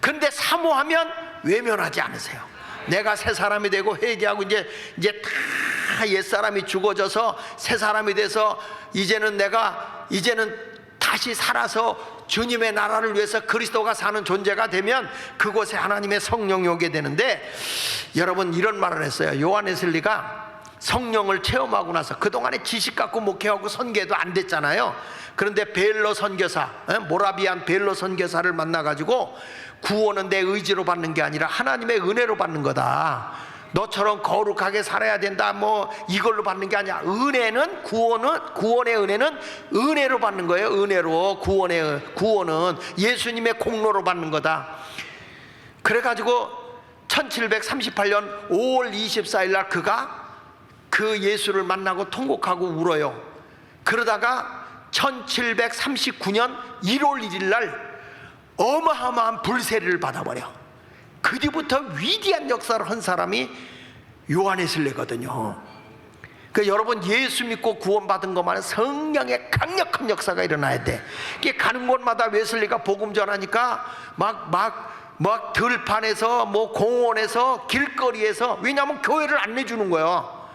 근데 사모하면 외면하지 않으세요. 내가 새 사람이 되고 회개하고 이제 다 옛사람이 죽어져서 새 사람이 돼서 이제는 다시 살아서 주님의 나라를 위해서 그리스도가 사는 존재가 되면 그곳에 하나님의 성령이 오게 되는데, 여러분 이런 말을 했어요. 요한 웨슬리가 성령을 체험하고 나서 그동안에 지식 갖고 목회하고 선교도 안 됐잖아요. 그런데 벨로 선교사, 모라비안 벨로 선교사를 만나가지고 구원은 내 의지로 받는 게 아니라 하나님의 은혜로 받는 거다. 너처럼 거룩하게 살아야 된다, 뭐 이걸로 받는 게 아니야. 은혜는 구원의 은혜는 은혜로 받는 거예요. 은혜로. 구원은 예수님의 공로로 받는 거다. 그래가지고 1738년 5월 24일 날 그가 그 예수를 만나고 통곡하고 울어요. 그러다가 1739년 1월 1일 날 어마어마한 불세례를 받아버려. 그 뒤부터 위대한 역사를 한 사람이 요한 웨슬리거든요. 그러니까 여러분, 예수 믿고 구원받은 것만은 성령의 강력한 역사가 일어나야 돼. 이게 가는 곳마다 웨슬리가 복음 전하니까 막 들판에서 뭐 공원에서 길거리에서, 왜냐하면 교회를 안 내주는 거예요.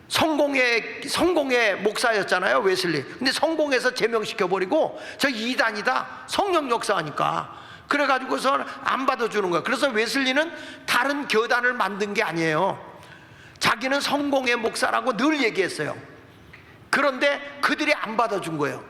성공의 목사였잖아요, 웨슬리. 근데 성공에서 제명시켜버리고 저 이단이다, 성령 역사하니까. 그래가지고서 안 받아주는 거야. 그래서 웨슬리는 다른 교단을 만든 게 아니에요. 자기는 성공의 목사라고 늘 얘기했어요. 그런데 그들이 안 받아준 거예요.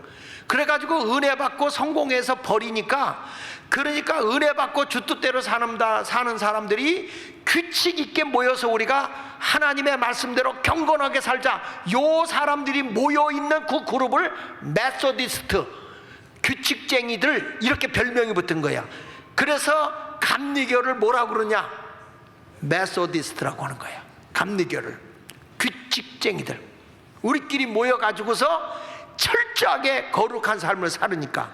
그래가지고 은혜 받고 성공해서 버리니까, 그러니까 은혜 받고 주 뜻대로 사는 사람들이 규칙 있게 모여서 우리가 하나님의 말씀대로 경건하게 살자, 요 사람들이 모여있는 그 그룹을 메소디스트, 규칙쟁이들, 이렇게 별명이 붙은 거야. 그래서 감리교를 뭐라고 그러냐? 메소디스트라고 하는 거야. 감리교를. 규칙쟁이들. 우리끼리 모여가지고서 철저하게 거룩한 삶을 살으니까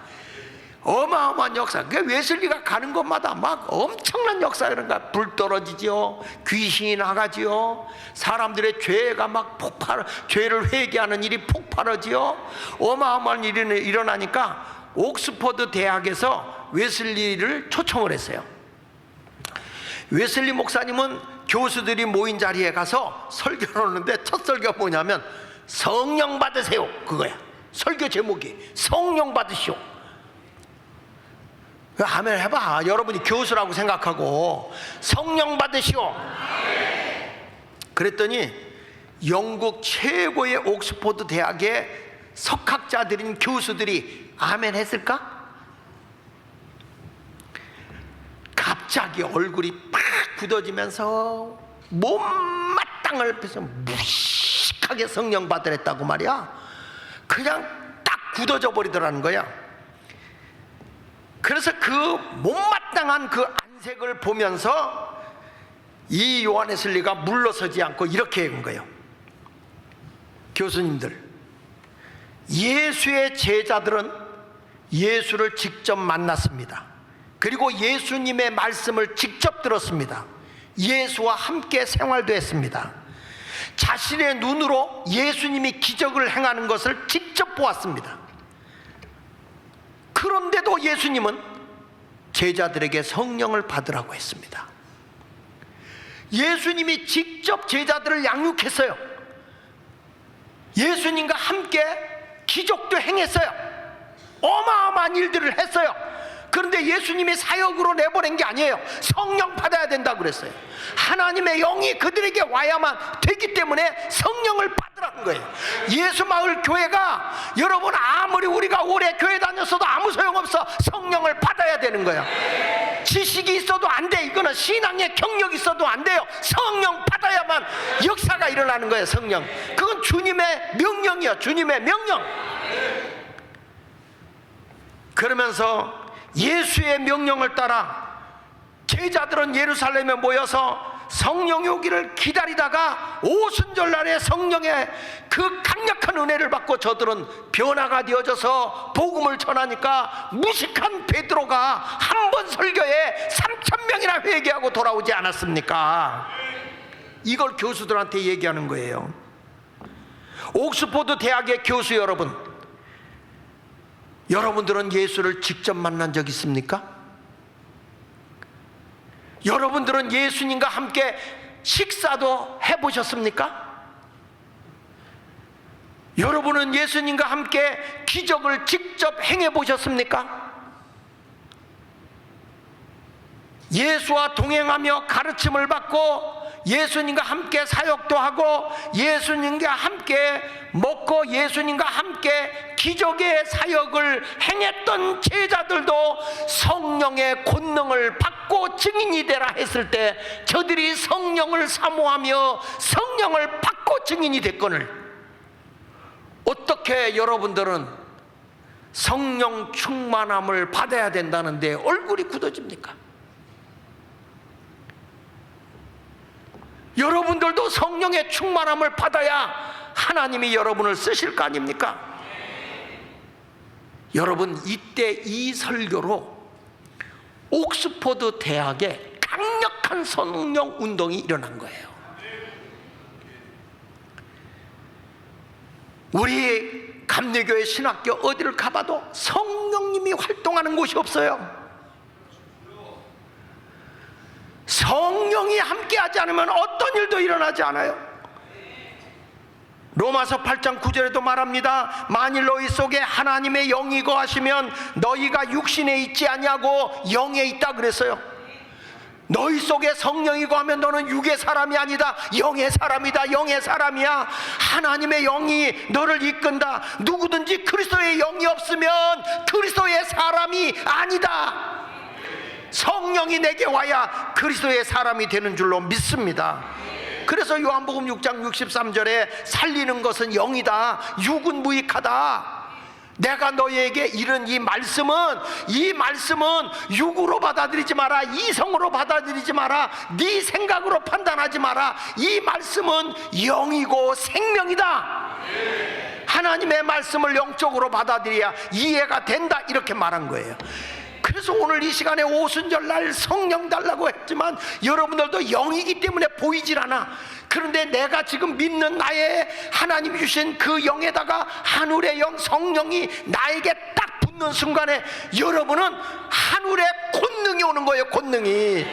어마어마한 역사. 그러니까 웨슬리가 가는 곳마다 막 엄청난 역사가 일어나. 불 떨어지죠, 귀신이 나가지요, 사람들의 죄가 막 죄를 회개하는 일이 폭발하지요. 어마어마한 일이 일어나니까 옥스퍼드 대학에서 웨슬리를 초청을 했어요. 웨슬리 목사님은 교수들이 모인 자리에 가서 설교를 하는데 첫 설교가 뭐냐면 성령 받으세요, 그거야. 설교 제목이 성령 받으시오. 아멘 해봐. 여러분이 교수라고 생각하고 성령 받으시오. 그랬더니 영국 최고의 옥스퍼드 대학의 석학자들인 교수들이 아멘 했을까? 갑자기 얼굴이 팍 굳어지면서 못마땅을 펴서 무식하게 성령 받으랬다고 말이야. 그냥 딱 굳어져 버리더라는 거야. 그래서 그 못마땅한 그 안색을 보면서 이 요한 웨슬리가 물러서지 않고 이렇게 한 거예요. 교수님들, 예수의 제자들은 예수를 직접 만났습니다. 그리고 예수님의 말씀을 직접 들었습니다. 예수와 함께 생활도 했습니다. 자신의 눈으로 예수님이 기적을 행하는 것을 직접 보았습니다. 그런데도 예수님은 제자들에게 성령을 받으라고 했습니다. 예수님이 직접 제자들을 양육했어요. 예수님과 함께 기적도 행했어요. 어마어마한 일들을 했어요. 그런데 예수님이 사역으로 내보낸 게 아니에요. 성령 받아야 된다고 그랬어요. 하나님의 영이 그들에게 와야만 되기 때문에 성령을 받으라는 거예요. 예수마을 교회가, 여러분, 아무리 우리가 오래 교회 다녔어도 아무 소용없어. 성령을 받아야 되는 거예요. 지식이 있어도 안 돼. 이거는 신앙의 경력이 있어도 안 돼요. 성령 받아야만 역사가 일어나는 거예요. 성령, 그건 주님의 명령이요, 주님의 명령. 그러면서 예수의 명령을 따라 제자들은 예루살렘에 모여서 성령이 오기를 기다리다가 오순절날에 성령의 그 강력한 은혜를 받고 저들은 변화가 되어져서 복음을 전하니까 무식한 베드로가 한 번 설교에 3,000명이나 회개하고 돌아오지 않았습니까? 이걸 교수들한테 얘기하는 거예요. 옥스퍼드 대학의 교수 여러분, 여러분들은 예수를 직접 만난 적 있습니까? 여러분들은 예수님과 함께 식사도 해보셨습니까? 여러분은 예수님과 함께 기적을 직접 행해보셨습니까? 예수와 동행하며 가르침을 받고 예수님과 함께 사역도 하고 예수님과 함께 먹고 예수님과 함께 기적의 사역을 행했던 제자들도 성령의 권능을 받고 증인이 되라 했을 때 저들이 성령을 사모하며 성령을 받고 증인이 됐거늘, 어떻게 여러분들은 성령 충만함을 받아야 된다는데 얼굴이 굳어집니까? 여러분들도 성령의 충만함을 받아야 하나님이 여러분을 쓰실 거 아닙니까? 여러분, 이때 이 설교로 옥스퍼드 대학에 강력한 성령 운동이 일어난 거예요. 우리 감리교회 신학교 어디를 가봐도 성령님이 활동하는 곳이 없어요. 성령이 함께하지 않으면 어떤 일도 일어나지 않아요. 로마서 8장 9절에도 말합니다. 만일 너희 속에 하나님의 영이 거하시면 너희가 육신에 있지 아니하고 영에 있다 그랬어요. 너희 속에 성령이 거하면 너는 육의 사람이 아니다, 영의 사람이다. 영의 사람이야. 하나님의 영이 너를 이끈다. 누구든지 그리스도의 영이 없으면 그리스도의 사람이 아니다. 성령이 내게 와야 그리스도의 사람이 되는 줄로 믿습니다. 그래서 요한복음 6장 63절에 살리는 것은 영이다, 육은 무익하다. 내가 너희에게 이른 이 말씀은 육으로 받아들이지 마라, 이성으로 받아들이지 마라, 네 생각으로 판단하지 마라. 이 말씀은 영이고 생명이다. 하나님의 말씀을 영적으로 받아들여야 이해가 된다, 이렇게 말한 거예요. 그래서 오늘 이 시간에 오순절날 성령 달라고 했지만 여러분들도 영이기 때문에 보이질 않아. 그런데 내가 지금 믿는 나의 하나님이 주신 그 영에다가 하늘의 영 성령이 나에게 딱 붙는 순간에 여러분은 하늘의 권능이 오는 거예요. 권능이.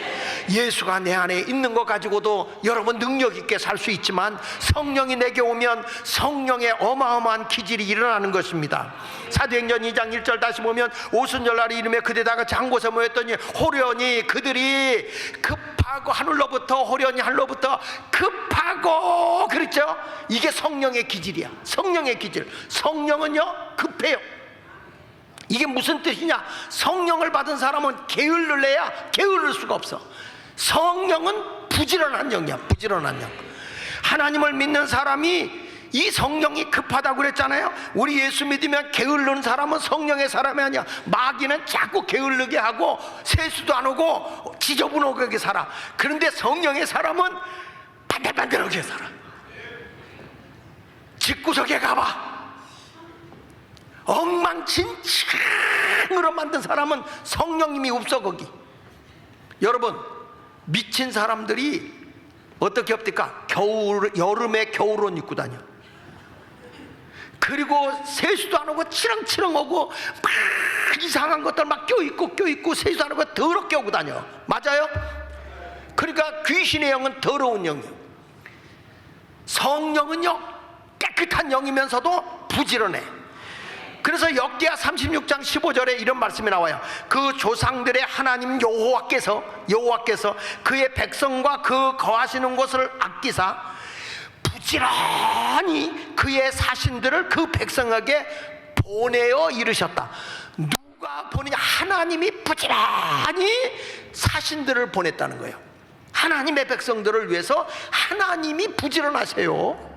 예수가 내 안에 있는 거 가지고도 여러분 능력 있게 살 수 있지만 성령이 내게 오면 성령의 어마어마한 기질이 일어나는 것입니다. 사도행전 2장 1절 다시 보면 오순절날이 이름에 그대다가 한 곳에 모였더니 호련히 그들이 급하고 하늘로부터, 호련히 하늘로부터 급하고, 그렇죠? 이게 성령의 기질이야. 성령의 기질. 성령은요 급해요. 이게 무슨 뜻이냐? 성령을 받은 사람은 게을를 내야 게을를 수가 없어. 성령은 부지런한 영이야. 부지런한 영. 하나님을 믿는 사람이 이 성령이 급하다고 그랬잖아요. 우리 예수 믿으면 게으르는 사람은 성령의 사람이 아니야. 마귀는 자꾸 게으르게 하고 세수도 안 오고 지저분하게 살아. 그런데 성령의 사람은 반들반들하게 살아. 집구석에 가봐. 엉망진창으로 만든 사람은 성령님이 없어 거기. 여러분, 미친 사람들이 어떻게 합니까? 여름에 겨울옷 입고 다녀. 그리고 세수도 안 하고 치렁치렁하고 막 이상한 것들 막 껴있고 세수도 안 하고 더럽게 오고 다녀. 맞아요? 그러니까 귀신의 영은 더러운 영이에요. 성령은요 깨끗한 영이면서도 부지런해. 그래서 역대하 36장 15절에 이런 말씀이 나와요. 그 조상들의 하나님 여호와께서 그의 백성과 그 거하시는 곳을 아끼사 부지런히 그의 사신들을 그 백성에게 보내어 이르셨다. 누가 보내냐? 하나님이 부지런히 사신들을 보냈다는 거예요. 하나님의 백성들을 위해서 하나님이 부지런하세요.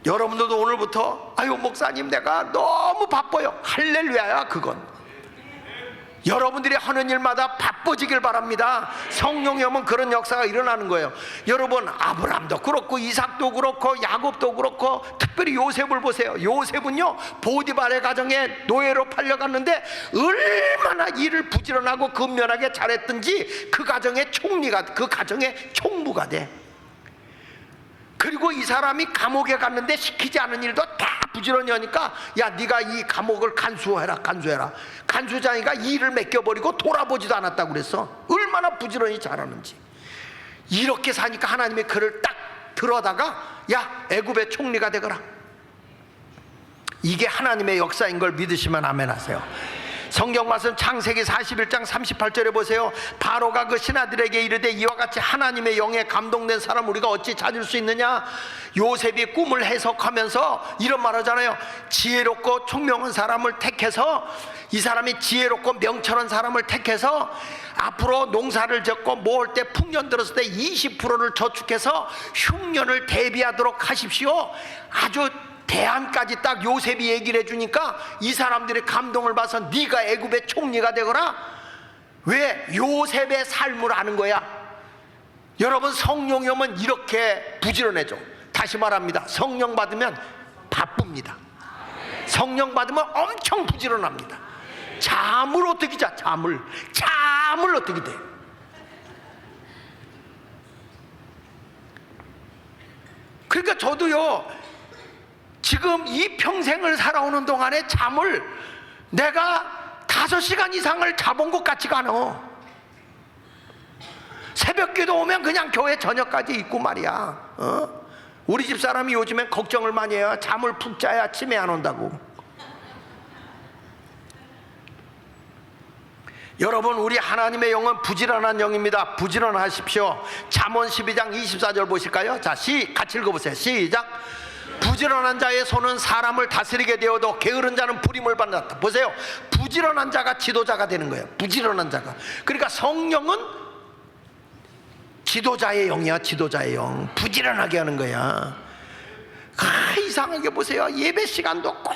여러분들도 오늘부터 아유 목사님 내가 너무 바빠요. 할렐루야야. 그건 여러분들이 하는 일마다 바빠지길 바랍니다. 성령이 오면 그런 역사가 일어나는 거예요. 여러분, 아브라함도 그렇고 이삭도 그렇고 야곱도 그렇고 특별히 요셉을 보세요. 요셉은요 보디발의 가정에 노예로 팔려갔는데 얼마나 일을 부지런하고 근면하게 잘했든지 그 가정의 총리가, 그 가정의 총무가 돼. 그리고 이 사람이 감옥에 갔는데 시키지 않은 일도 다 부지런히 하니까 야 네가 이 감옥을 간수해라. 간수장이가 일을 맡겨버리고 돌아보지도 않았다고 그랬어. 얼마나 부지런히 잘하는지. 이렇게 사니까 하나님의 그를 딱 들어다가 야 애굽의 총리가 되거라. 이게 하나님의 역사인 걸 믿으시면 아멘 하세요. 성경 말씀 창세기 41장 38절에 보세요. 바로가 그 신하들에게 이르되 이와 같이 하나님의 영에 감동된 사람 우리가 어찌 찾을 수 있느냐. 요셉이 꿈을 해석하면서 이런 말 하잖아요. 지혜롭고 총명한 사람을 택해서, 이 사람이 지혜롭고 명철한 사람을 택해서 앞으로 농사를 짓고 모을 때 풍년 들었을 때 20%를 저축해서 흉년을 대비하도록 하십시오. 아주 대안까지 딱 요셉이 얘기를 해주니까 이 사람들이 감동을 받아서 네가 애굽의 총리가 되거라. 왜? 요셉의 삶을 아는 거야. 여러분, 성령이 오면 이렇게 부지런해져. 다시 말합니다. 성령 받으면 바쁩니다. 성령 받으면 엄청 부지런합니다. 잠을 어떻게 자? 잠을 어떻게 돼? 그러니까 저도요 지금 이 평생을 살아오는 동안에 잠을 내가 5시간 이상을 자본 것 같지가 않아. 새벽기도 오면 그냥 교회 저녁까지 있고 말이야. 우리 집 사람이 요즘엔 걱정을 많이 해요. 잠을 푹 자야 치매 안 온다고. 여러분, 우리 하나님의 영은 부지런한 영입니다. 부지런하십시오. 잠언 12장 24절 보실까요? 자, 같이 읽어보세요. 시작. 부지런한 자의 손은 사람을 다스리게 되어도 게으른 자는 부림을 받는다. 보세요. 부지런한 자가 지도자가 되는 거예요. 부지런한 자가. 그러니까 성령은 지도자의 영이야. 지도자의 영. 부지런하게 하는 거야. 이상하게 보세요. 예배 시간도 꼭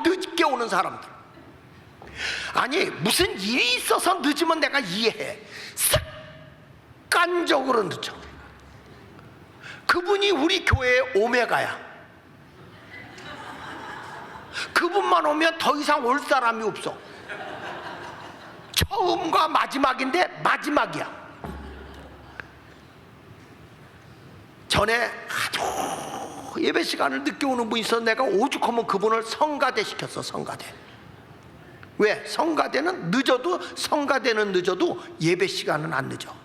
늦게 오는 사람들. 아니 무슨 일이 있어서 늦으면 내가 이해해. 습관적으로 늦어. 그분이 우리 교회의 오메가야. 그분만 오면 더 이상 올 사람이 없어. 처음과 마지막인데 마지막이야. 전에 아주 예배 시간을 늦게 오는 분이 있어서 내가 오죽하면 그분을 성가대 시켰어. 성가대. 왜? 성가대는 늦어도 예배 시간은 안 늦어.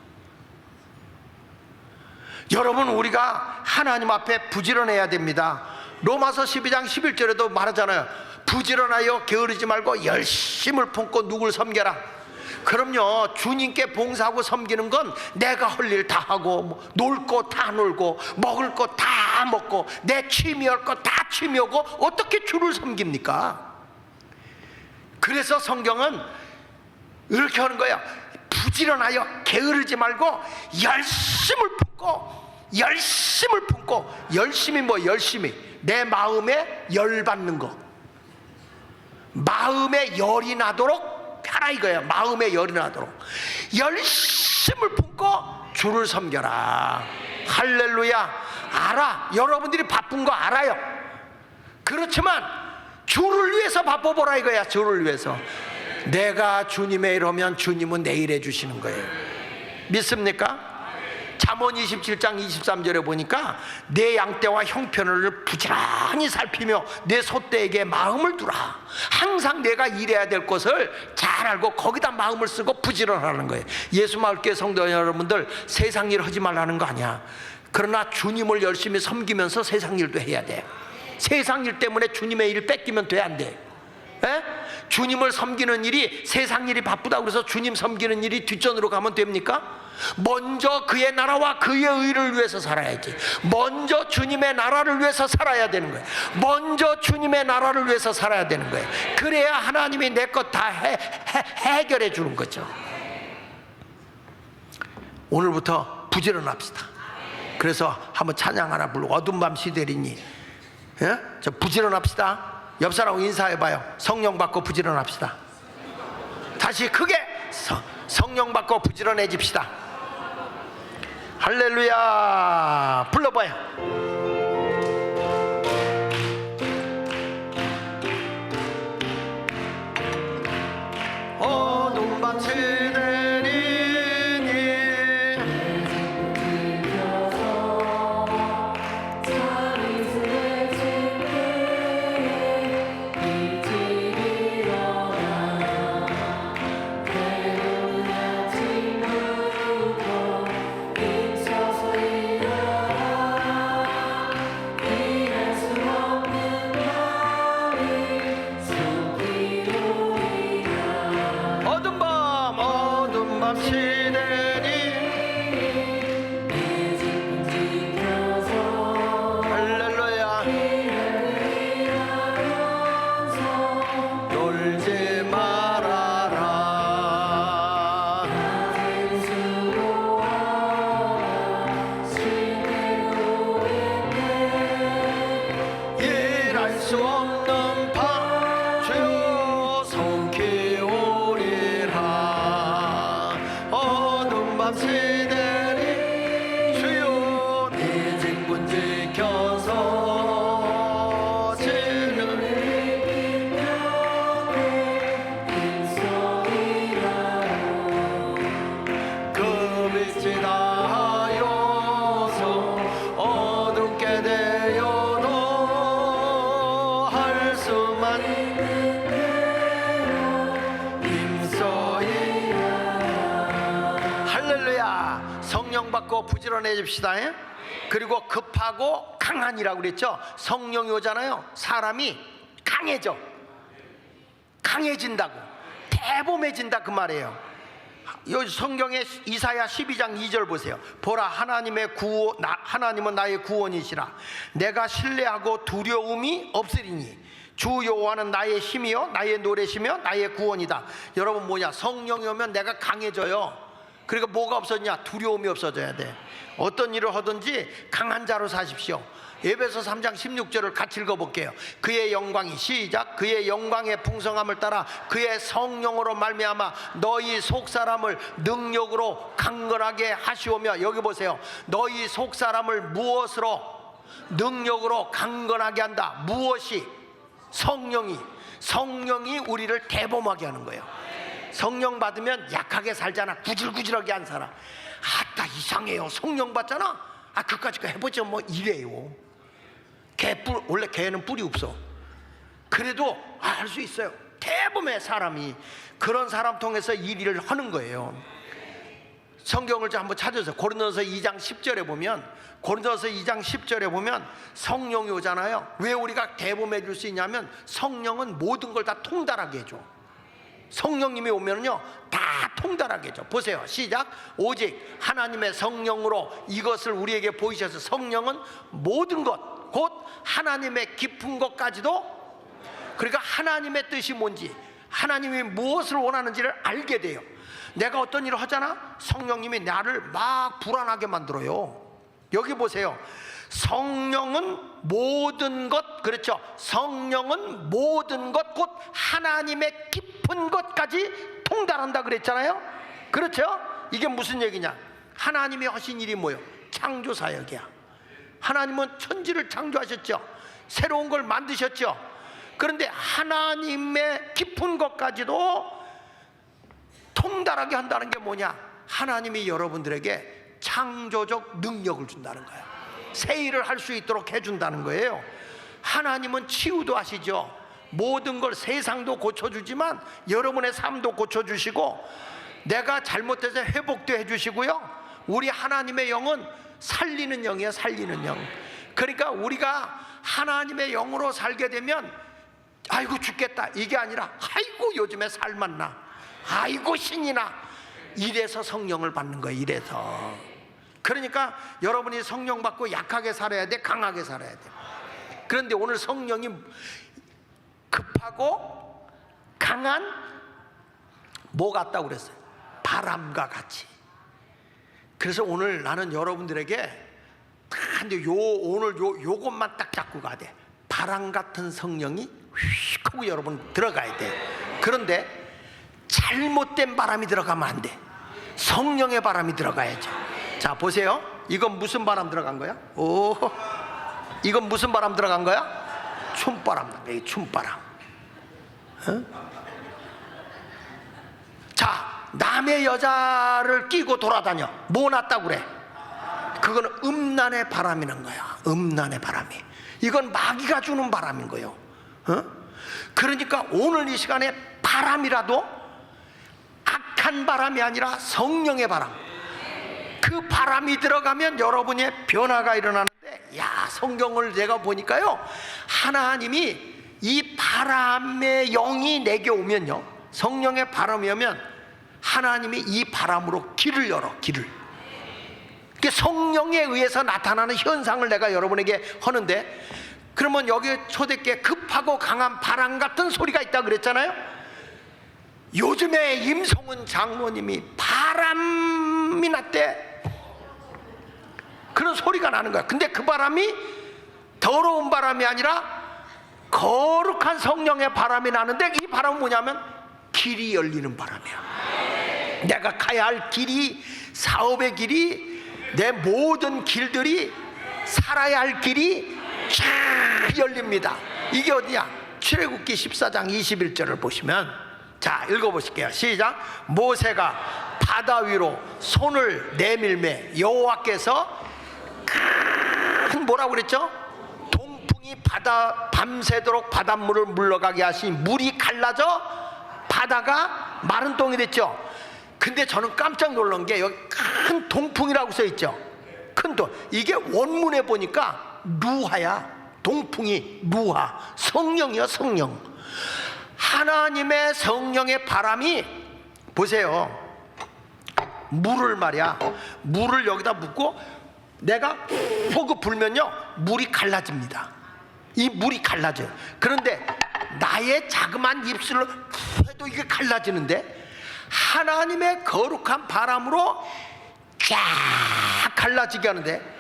여러분, 우리가 하나님 앞에 부지런해야 됩니다. 로마서 12장 11절에도 말하잖아요. 부지런하여 게으르지 말고 열심을 품고 누굴 섬겨라. 그럼요, 주님께 봉사하고 섬기는 건 내가 할 일 다 하고, 놀 거 다 놀고, 먹을 거 다 먹고, 내 취미할 거 다 취미하고 어떻게 주를 섬깁니까? 그래서 성경은 이렇게 하는 거예요. 부지런하여 게으르지 말고 열심을 품고, 열심히 뭐 열심히 내 마음에 열 받는 거, 마음에 열이 나도록 하라 이거예요. 마음에 열이 나도록 열심을 품고 주를 섬겨라. 할렐루야. 알아. 여러분들이 바쁜 거 알아요. 그렇지만 주를 위해서 바빠보라 이거야. 주를 위해서. 내가 주님의 일 하면 주님은 내 일 해주시는 거예요. 믿습니까? 잠언 27장 23절에 보니까 내 양떼와 형편을 부지런히 살피며 내 소떼에게 마음을 두라. 항상 내가 일해야 될 것을 잘 알고 거기다 마음을 쓰고 부지런하는 거예요. 예수마을교회 성도 여러분들, 세상 일 하지 말라는 거 아니야. 그러나 주님을 열심히 섬기면서 세상 일도 해야 돼. 세상 일 때문에 주님의 일을 뺏기면 돼, 안 돼? 에? 주님을 섬기는 일이, 세상 일이 바쁘다고 그래서 주님 섬기는 일이 뒷전으로 가면 됩니까? 먼저 그의 나라와 그의 의를 위해서 살아야지. 먼저 주님의 나라를 위해서 살아야 되는 거예요. 먼저 주님의 나라를 위해서 살아야 되는 거예요. 그래야 하나님이 내 것 다 해결해 주는 거죠. 오늘부터 부지런합시다. 그래서 한번 찬양 하나 부르고, 어둠 밤 시대리니, 예? 저 부지런합시다. 옆 사람하고 인사해봐요. 성령 받고 부지런합시다. 다시 크게 성령 받고 부지런해집시다. 할렐루야. 불러봐요. 어둠 밤 시대리니 받고 부지런해집시다. 그리고 급하고 강한이라고 그랬죠. 성령이 오잖아요. 사람이 강해져. 강해진다고, 대범해진다 그 말이에요. 요 성경에 이사야 12장 2절 보세요. 보라, 하나님은 나의 구원이시라. 내가 신뢰하고 두려움이 없으리니 주 여호와는 나의 힘이요 나의 노래시며 나의 구원이다. 여러분, 뭐냐? 성령이 오면 내가 강해져요. 그러니까 뭐가 없어지냐? 두려움이 없어져야 돼. 어떤 일을 하든지 강한 자로 사십시오. 에베소 3장 16절을 같이 읽어볼게요. 그의 영광이, 시작, 그의 영광의 풍성함을 따라 그의 성령으로 말미암아 너희 속사람을 능력으로 강건하게 하시오며. 여기 보세요. 너희 속사람을 무엇으로? 능력으로 강건하게 한다. 무엇이? 성령이 우리를 대범하게 하는 거예요. 성령 받으면 약하게 살잖아. 구질구질하게 안 살아. 아따 이상해요. 성령 받잖아. 아 그까짓 거 해보죠 뭐 이래요. 원래 개는 뿔이 없어. 그래도 할 수 있어요. 대범의 사람이. 그런 사람 통해서 이 일을 하는 거예요. 성경을 좀 한번 찾아서 고린도서 2장 10절에 보면, 고린도서 2장 10절에 보면 성령이 오잖아요. 왜 우리가 대범해 줄 수 있냐면 성령은 모든 걸 다 통달하게 해줘. 성령님이 오면요 다 통달하게 해줘. 보세요. 시작. 오직 하나님의 성령으로 이것을 우리에게 보이셔서, 성령은 모든 것, 곧 하나님의 깊은 것까지도, 그러니까 하나님의 뜻이 뭔지, 하나님이 무엇을 원하는지를 알게 돼요. 내가 어떤 일을 하잖아. 성령님이 나를 막 불안하게 만들어요. 여기 보세요. 성령은 모든 것, 그렇죠? 성령은 모든 것, 곧 하나님의 깊은 것까지 통달한다 그랬잖아요. 그렇죠? 이게 무슨 얘기냐? 하나님이 하신 일이 뭐예요? 창조 사역이야. 하나님은 천지를 창조하셨죠. 새로운 걸 만드셨죠. 그런데 하나님의 깊은 것까지도 통달하게 한다는 게 뭐냐? 하나님이 여러분들에게 창조적 능력을 준다는 거예요. 새 일을 할 수 있도록 해준다는 거예요. 하나님은 치유도 하시죠. 모든 걸, 세상도 고쳐주지만 여러분의 삶도 고쳐주시고, 내가 잘못해서 회복도 해주시고요. 우리 하나님의 영은 살리는 영이에요. 살리는 영. 그러니까 우리가 하나님의 영으로 살게 되면 아이고 죽겠다 이게 아니라 아이고 요즘에 살맛나, 아이고 신이나, 이래서 성령을 받는 거예요. 이래서. 그러니까 여러분이 성령 받고 약하게 살아야 돼, 강하게 살아야 돼. 그런데 오늘 성령이 급하고 강한 뭐 같다고 그랬어요? 바람과 같이. 그래서 오늘 나는 여러분들에게 근데 오늘 요것만 딱 잡고 가야 돼. 바람 같은 성령이 휙 하고 여러분 들어가야 돼. 그런데 잘못된 바람이 들어가면 안 돼. 성령의 바람이 들어가야죠. 자 보세요. 이건 무슨 바람 들어간 거야? 오, 이건 무슨 바람 들어간 거야? 춤바람. 이 춤바람. 자, 남의 여자를 끼고 돌아다녀. 뭐 났다고 그래? 그거는 음란의 바람이란 거야. 음란의 바람이. 이건 마귀가 주는 바람인 거예요. 그러니까 오늘 이 시간에 바람이라도 악한 바람이 아니라 성령의 바람, 그 바람이 들어가면 여러분의 변화가 일어나는데, 야, 성경을 제가 보니까요, 하나님이 이 바람의 영이 내게 오면요, 성령의 바람이 오면 하나님이 이 바람으로 길을 열어. 길을. 성령에 의해서 나타나는 현상을 내가 여러분에게 하는데, 그러면 여기 초대교회 급하고 강한 바람 같은 소리가 있다고 그랬잖아요. 요즘에 임성은 장로님이 바람이 났대, 그런 소리가 나는 거야. 근데 그 바람이 더러운 바람이 아니라 거룩한 성령의 바람이 나는데, 이 바람은 뭐냐면 길이 열리는 바람이야. 내가 가야 할 길이, 사업의 길이, 내 모든 길들이, 살아야 할 길이 쫙 열립니다. 이게 어디냐? 출애굽기 14장 21절을 보시면, 자 읽어보실게요. 시작. 모세가 바다 위로 손을 내밀매 여호와께서 큰 뭐라고 그랬죠? 동풍이 밤새도록 바닷물을 물러가게 하시니 물이 갈라져 바다가 마른 똥이 됐죠. 근데 저는 깜짝 놀란 게 여기 큰 동풍이라고 써 있죠. 큰 동. 이게 원문에 보니까 루하야. 동풍이 루하. 성령이요, 성령. 하나님의 성령의 바람이, 보세요. 물을 말이야, 물을 여기다 붓고 내가 호흡 불면요, 물이 갈라집니다. 이 물이 갈라져요. 그런데 나의 자그마한 입술로 해도 이게 갈라지는데, 하나님의 거룩한 바람으로 쫙 갈라지게 하는데,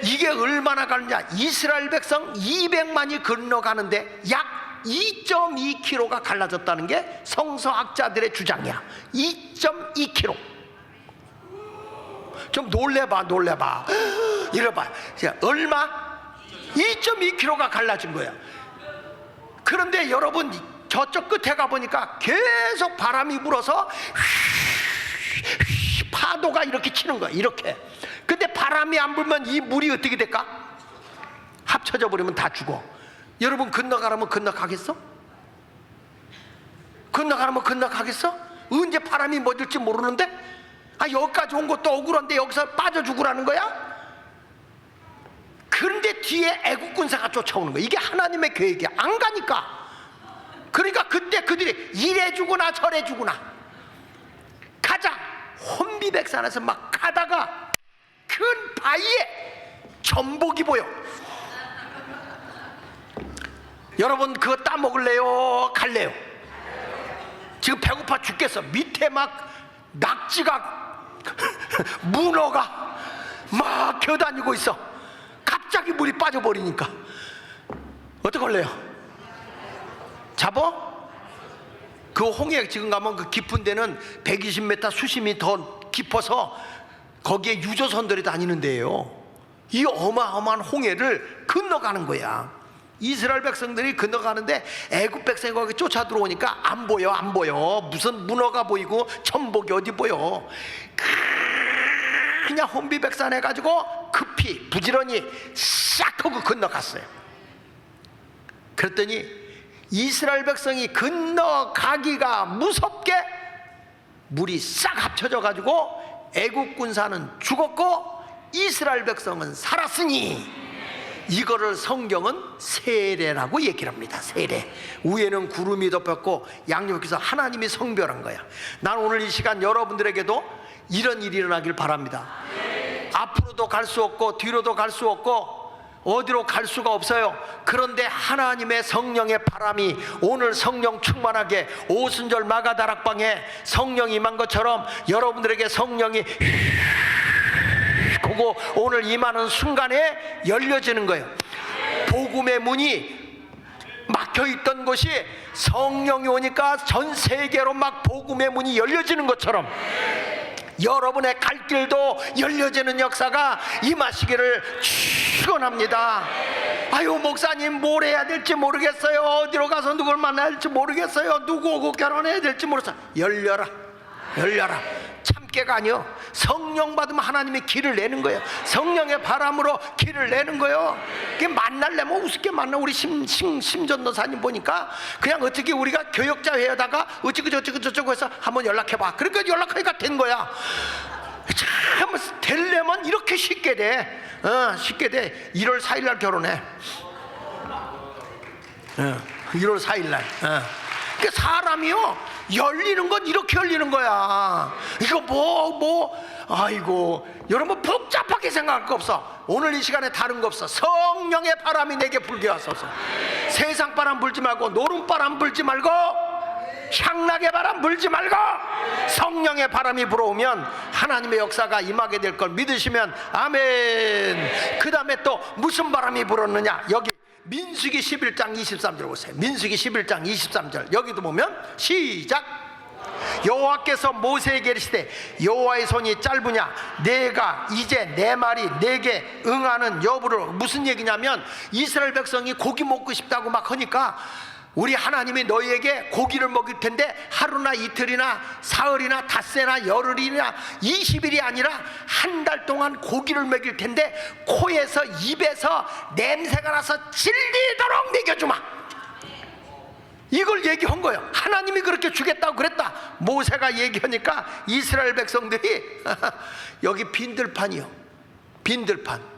이게 얼마나 가느냐? 이스라엘 백성 200만이 건너가는데 약 2.2km가 갈라졌다는 게 성서학자들의 주장이야. 2.2km. 좀 놀래봐. 이래봐. 얼마? 2.2km가 갈라진 거야. 그런데 여러분, 저쪽 끝에 가보니까 계속 바람이 불어서 파도가 이렇게 치는 거야. 이렇게. 근데 바람이 안 불면 이 물이 어떻게 될까? 합쳐져 버리면 다 죽어. 여러분, 건너가라면 건너가겠어? 건너가라면 건너가겠어? 언제 바람이 멎을지 모르는데, 여기까지 온 것도 억울한데 여기서 빠져 죽으라는 거야? 그런데 뒤에 애국 군사가 쫓아오는 거야. 이게 하나님의 계획이야. 안 가니까. 그러니까 그때 그들이 이래 주구나 저래 주구나. 가자. 혼비백산에서 막 가다가 큰 바위에 전복이 보여. 여러분, 그거 따먹을래요? 갈래요? 지금 배고파 죽겠어. 밑에 막 낙지가 문어가 막 겨다니고 있어. 갑자기 물이 빠져버리니까 어떡할래요? 잡어? 그 홍해 지금 가면 그 깊은 데는 120m 수심이 더 깊어서 거기에 유조선들이 다니는 데예요. 이 어마어마한 홍해를 건너가는 거야. 이스라엘 백성들이 건너가는데 애굽 백성이 거기 쫓아 들어오니까 안 보여, 안 보여. 무슨 문어가 보이고 천복이 어디 보여. 그냥 혼비백산 해가지고 급히 부지런히 싹 하고 건너갔어요. 그랬더니 이스라엘 백성이 건너가기가 무섭게 물이 싹 합쳐져 가지고 애굽 군사는 죽었고 이스라엘 백성은 살았으니, 이거를 성경은 세례라고 얘기를 합니다. 세례. 위에는 구름이 덮였고 양옆에서 하나님이 성별한 거야. 난 오늘 이 시간 여러분들에게도 이런 일이 일어나길 바랍니다. 앞으로도 갈 수 없고 뒤로도 갈 수 없고 어디로 갈 수가 없어요. 그런데 하나님의 성령의 바람이 오늘 성령 충만하게 오순절 마가다락방에 성령이 임한 것처럼 여러분들에게 성령이 그거 오늘 임하는 순간에 열려지는 거예요. 복음의 문이 막혀있던 곳이 성령이 오니까 전 세계로 막 복음의 문이 열려지는 것처럼 여러분의 갈 길도 열려지는 역사가 임하시기를 축원합니다. 아유, 목사님 뭘 해야 될지 모르겠어요. 어디로 가서 누굴 만나야 될지 모르겠어요. 누구하고 결혼해야 될지 모르겠어요. 열려라, 열려라. 참깨가 아니요, 성령 받으면 하나님이 길을 내는 거예요. 성령의 바람으로 길을 내는 거예요. 그게 만날려면 우습게 만나. 우리 심전도사님 보니까 그냥 어떻게 우리가 교역자 회에다가 어쩌고 저쩌고 저쩌고 해서 한번 연락해봐. 그러니까 연락하니까 된 거야. 참 되려면 이렇게 쉽게 돼. 쉽게 돼. 1월 4일 날 결혼해. 1월 4일 날. 그 사람이요, 열리는 건 이렇게 열리는 거야. 이거 아이고, 여러분 복잡하게 생각할 거 없어. 오늘 이 시간에 다른 거 없어. 성령의 바람이 내게 불게 하소서. 세상 바람 불지 말고, 노름바람 불지 말고, 향락의 바람 불지 말고, 성령의 바람이 불어오면 하나님의 역사가 임하게 될 걸 믿으시면 아멘. 그 다음에 또 무슨 바람이 불었느냐, 여기 민수기 11장 23절 보세요. 민수기 11장 23절 여기도 보면 시작. 여호와께서 모세에게 이르시되 여호와의 손이 짧으냐 내가 이제 내 말이 내게 응하는 여부를. 무슨 얘기냐면 이스라엘 백성이 고기 먹고 싶다고 막 하니까 우리 하나님이 너희에게 고기를 먹일 텐데 하루나 이틀이나 사흘이나 닷새나 열흘이나 20일이 아니라 한 달 동안 고기를 먹일 텐데 코에서 입에서 냄새가 나서 질리도록 먹여주마. 이걸 얘기한 거예요. 하나님이 그렇게 주겠다고 그랬다. 모세가 얘기하니까 이스라엘 백성들이 여기 빈들판이요, 빈들판.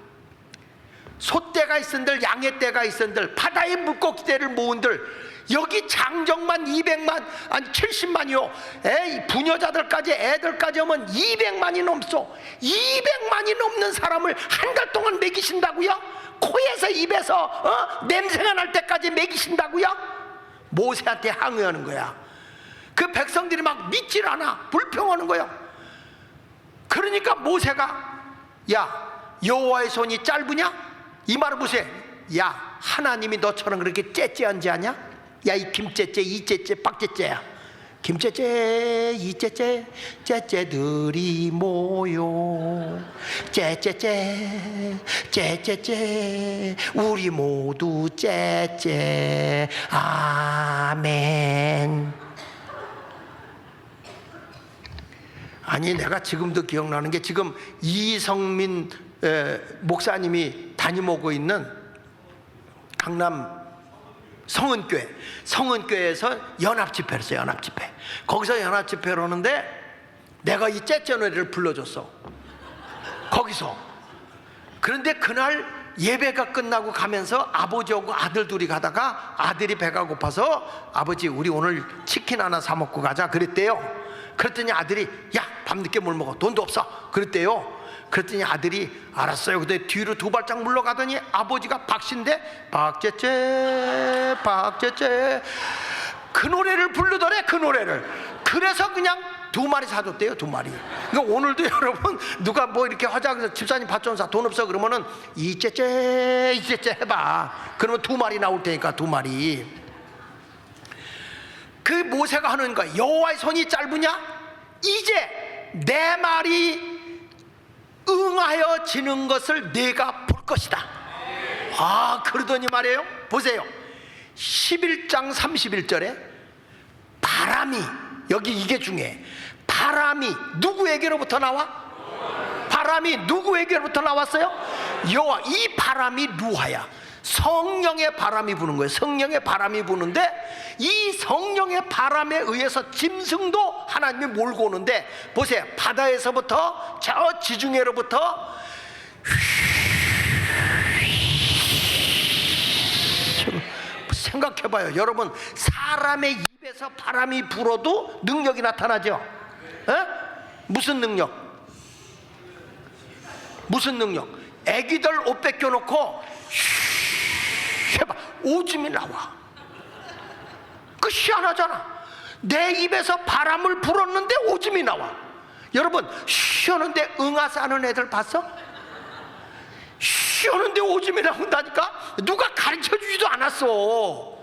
소떼가 있은들 양의 떼가 있은들 바다의 물고기떼를 모은들 여기 장정만 200만 아니 70만이요 부녀자들까지 애들까지 하면 200만이 넘소. 200만이 넘는 사람을 한 달 동안 먹이신다고요? 코에서 입에서 냄새가 날 때까지 먹이신다고요? 모세한테 항의하는 거야. 그 백성들이 막 믿질 않아. 불평하는 거야. 그러니까 모세가 야 여호와의 손이 짧으냐? 이 말을 보세요. 야 하나님이 너처럼 그렇게 째째한지 아냐? 야 이 김째째 이째째 빡째째야. 김째째 이째째 째째들이 모여 째째째 째째째 우리 모두 째째 아멘. 아니 내가 지금도 기억나는 게 지금 이성민 목사님이 담임 오고 있는 강남 성은교회에서 연합집회를 했어요. 연합집회. 거기서 연합집회를 하는데 내가 이 째째 노래를 불러줬어. 거기서. 그런데 그날 예배가 끝나고 가면서 아버지하고 아들 둘이 가다가 아들이 배가 고파서 아버지 우리 오늘 치킨 하나 사 먹고 가자 그랬대요. 그랬더니 아들이 야 밤늦게 뭘 먹어 돈도 없어 그랬대요. 그랬더니 아들이 알았어요. 근데 뒤로 2발짝 물러가더니 아버지가 박씨인데 박제째 박제째 그 노래를 부르더래. 그 노래를. 그래서 그냥 2마리 사줬대요. 2마리. 그러니까 오늘도 여러분 누가 뭐 이렇게 하자 그래서 집사님 밥 좀 사 돈 없어 그러면은 이째째 이째째 해봐. 그러면 2마리 나올 테니까 2마리. 그 모세가 하는 거야. 여호와의 손이 짧으냐? 이제 내 말이 응하여 지는 것을 내가 볼 것이다. 아 그러더니 말이에요. 보세요. 11장 31절에 바람이, 여기 이게 중요해. 바람이 누구에게로부터 나와? 바람이 누구에게로부터 나왔어요? 여호와. 이 바람이 루하야. 성령의 바람이 부는 거예요. 성령의 바람이 부는데, 이 성령의 바람에 의해서 짐승도 하나님이 몰고 오는데, 보세요. 바다에서부터 저 지중해로부터 생각해봐요. 여러분, 사람의 입에서 바람이 불어도 능력이 나타나죠? 에? 무슨 능력? 무슨 능력? 애기들 옷 벗겨놓고 해봐, 오줌이 나와. 그 희한하잖아. 내 입에서 바람을 불었는데 오줌이 나와. 여러분, 쉬었는데 응아 싸는 애들 봤어? 쉬었는데 오줌이 나온다니까? 누가 가르쳐주지도 않았어.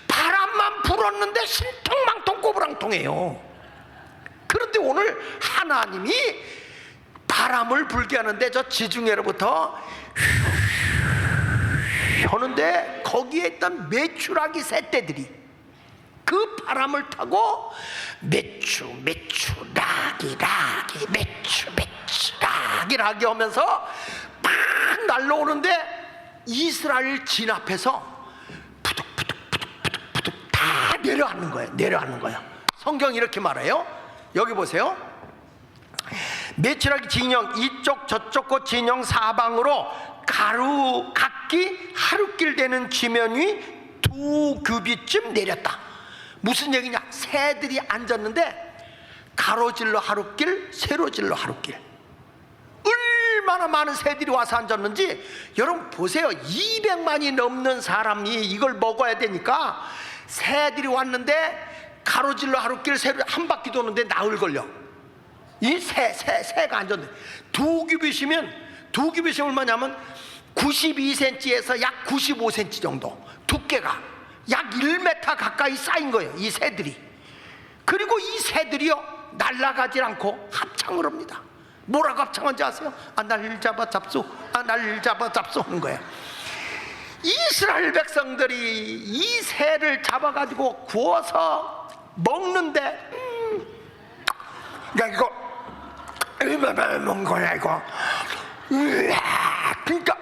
바람만 불었는데 신통망통 꼬부랑통해요. 그런데 오늘 하나님이 바람을 불게 하는데, 저 지중해로부터 하는데 거기에 있던 메추라기 새떼들이 그 바람을 타고 메추 라기 라기 하면서 막 날라오는데, 이스라엘 진 앞에서 푸득 다 내려앉는 거예요. 내려앉는 거야. 성경이 이렇게 말해요. 여기 보세요. 메추라기 진영 이쪽 저쪽 곳 진영 사방으로 각기 하루길 되는 지면 위 2규빗쯤 내렸다. 무슨 얘기냐? 새들이 앉았는데 가로질러 하루길, 세로질러 하루길. 얼마나 많은 새들이 와서 앉았는지 여러분 보세요. 200만이 넘는 사람이 이걸 먹어야 되니까 새들이 왔는데 가로질러 하루길, 세로 한 바퀴 도는데 나흘 걸려. 이 새가 앉았는데 2규빗이면 얼마냐면 92cm에서 약 95cm 정도 두께가 약 1m 가까이 쌓인 거예요, 이 새들이. 그리고 이 새들이요 날아가질 않고 합창을 합니다. 뭐라고 합창한지 아세요? 날 잡아 잡수, 날 잡아 잡수 하는 거예요. 이스라엘 백성들이 이 새를 잡아가지고 구워서 먹는데 야 이거 얼마나 먹는 거야 이거. 그러니까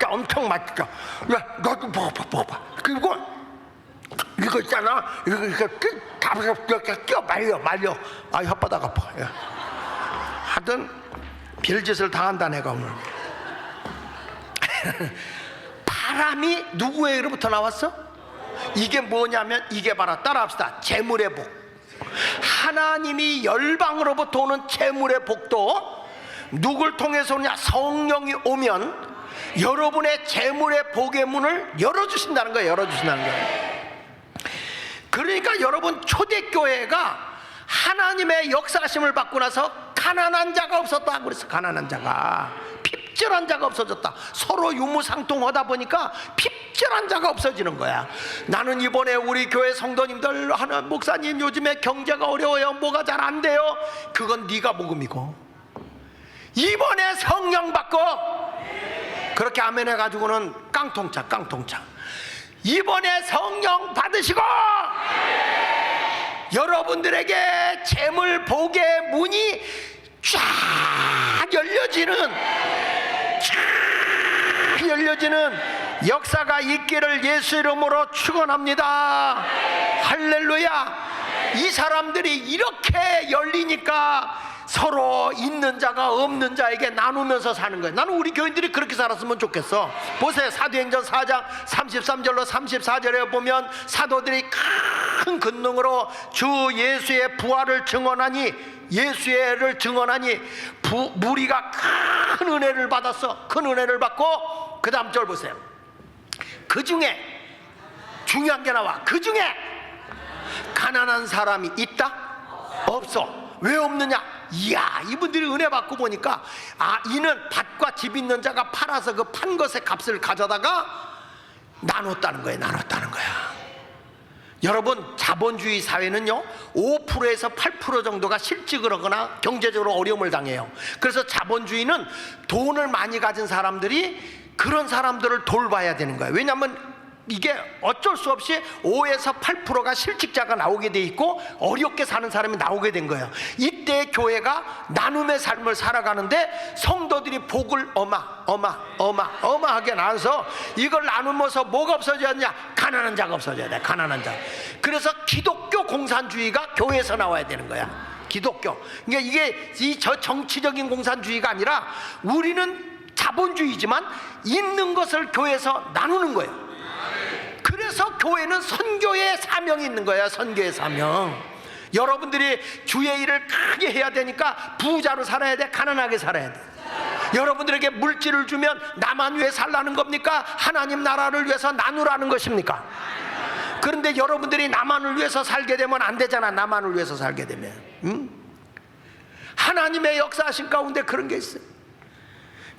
엄청 맛있다. 야 너도 먹어봐. 그리고 이거 있잖아, 이거 끼워 말려. 아 혓바닥 아파. 야. 하여튼 별짓을 당한다 내가 오늘. 바람이 누구에게로부터 나왔어? 이게 뭐냐면, 이게 바로 따라합시다. 재물의 복. 하나님이 열방으로부터 오는 재물의 복도 누굴 통해서 오느냐? 성령이 오면 여러분의 재물의 복의 문을 열어주신다는 거예요. 그러니까 여러분, 초대교회가 하나님의 역사하심을 받고 나서 가난한 자가 없었다고 그랬어. 가난한 자가, 핍절한 자가 없어졌다. 서로 유무상통하다 보니까 핍절한 자가 없어지는 거야. 나는 이번에 우리 교회 성도님들 하나, 목사님 요즘에 경제가 어려워요, 뭐가 잘 안 돼요. 그건 네가 복음이고, 이번에 성령 받고 그렇게 아멘 해가지고는 깡통차. 이번에 성령 받으시고 여러분들에게 재물 복의 문이 쫙 열려지는 역사가 있기를 예수 이름으로 축원합니다. 할렐루야. 이 사람들이 이렇게 열리니까 서로 있는 자가 없는 자에게 나누면서 사는 거예요. 나는 우리 교인들이 그렇게 살았으면 좋겠어. 보세요. 사도행전 4장 33절로 34절에 보면 사도들이 큰 권능으로 주 예수의 부활을 증언하니, 무리가 큰 은혜를 받았어. 큰 은혜를 받고, 그 다음 절 보세요. 그 중에 중요한 게 나와. 그 중에 가난한 사람이 있다? 없어. 왜 없느냐? 이야, 이분들이 은혜 받고 보니까 이는 밭과 집 있는 자가 팔아서 그 판 것의 값을 가져다가 나눴다는 거야. 여러분, 자본주의 사회는요 5%에서 8% 정도가 실직을 하거나 경제적으로 어려움을 당해요. 그래서 자본주의는 돈을 많이 가진 사람들이 그런 사람들을 돌봐야 되는 거예요. 왜냐하면 이게 어쩔 수 없이 5에서 8%가 실직자가 나오게 돼 있고 어렵게 사는 사람이 나오게 된 거예요. 이때 교회가 나눔의 삶을 살아가는데 성도들이 복을 어마하게 나눠서 이걸 나누면서 뭐가 없어졌냐? 가난한 자가 없어져야 돼. 가난한 자. 그래서 기독교 공산주의가 교회에서 나와야 되는 거야. 기독교. 그러니까 이게 저 정치적인 공산주의가 아니라 우리는 자본주의지만 있는 것을 교회에서 나누는 거예요. 그래서 교회는 선교의 사명이 있는 거야. 선교의 사명. 여러분들이 주의 일을 크게 해야 되니까 부자로 살아야 돼? 가난하게 살아야 돼? 여러분들에게 물질을 주면 나만 위해 살라는 겁니까? 하나님 나라를 위해서 나누라는 것입니까? 그런데 여러분들이 나만을 위해서 살게 되면 안 되잖아. 나만을 위해서 살게 되면. 하나님의 역사하신 가운데 그런 게 있어요.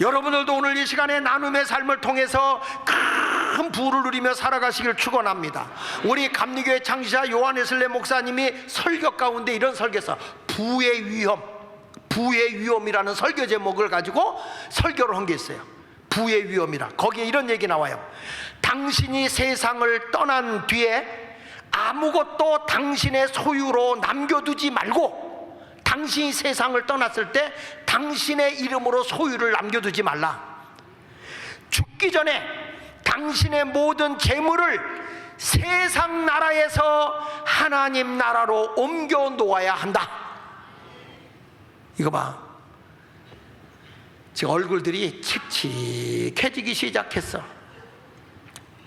여러분들도 오늘 이 시간에 나눔의 삶을 통해서 큰 부를 누리며 살아가시길 축원합니다. 우리 감리교회 창시자 요한 웨슬레 목사님이 설교 가운데 이런 설교에서 부의 위험이라는 설교 제목을 가지고 설교를 한 게 있어요. 부의 위험이라. 거기에 이런 얘기 나와요. 당신이 세상을 떠난 뒤에 아무것도 당신의 소유로 남겨두지 말고, 당신이 세상을 떠났을 때 당신의 이름으로 소유를 남겨두지 말라. 죽기 전에 당신의 모든 재물을 세상 나라에서 하나님 나라로 옮겨 놓아야 한다. 이거 봐. 지금 얼굴들이 칙칙해지기 시작했어.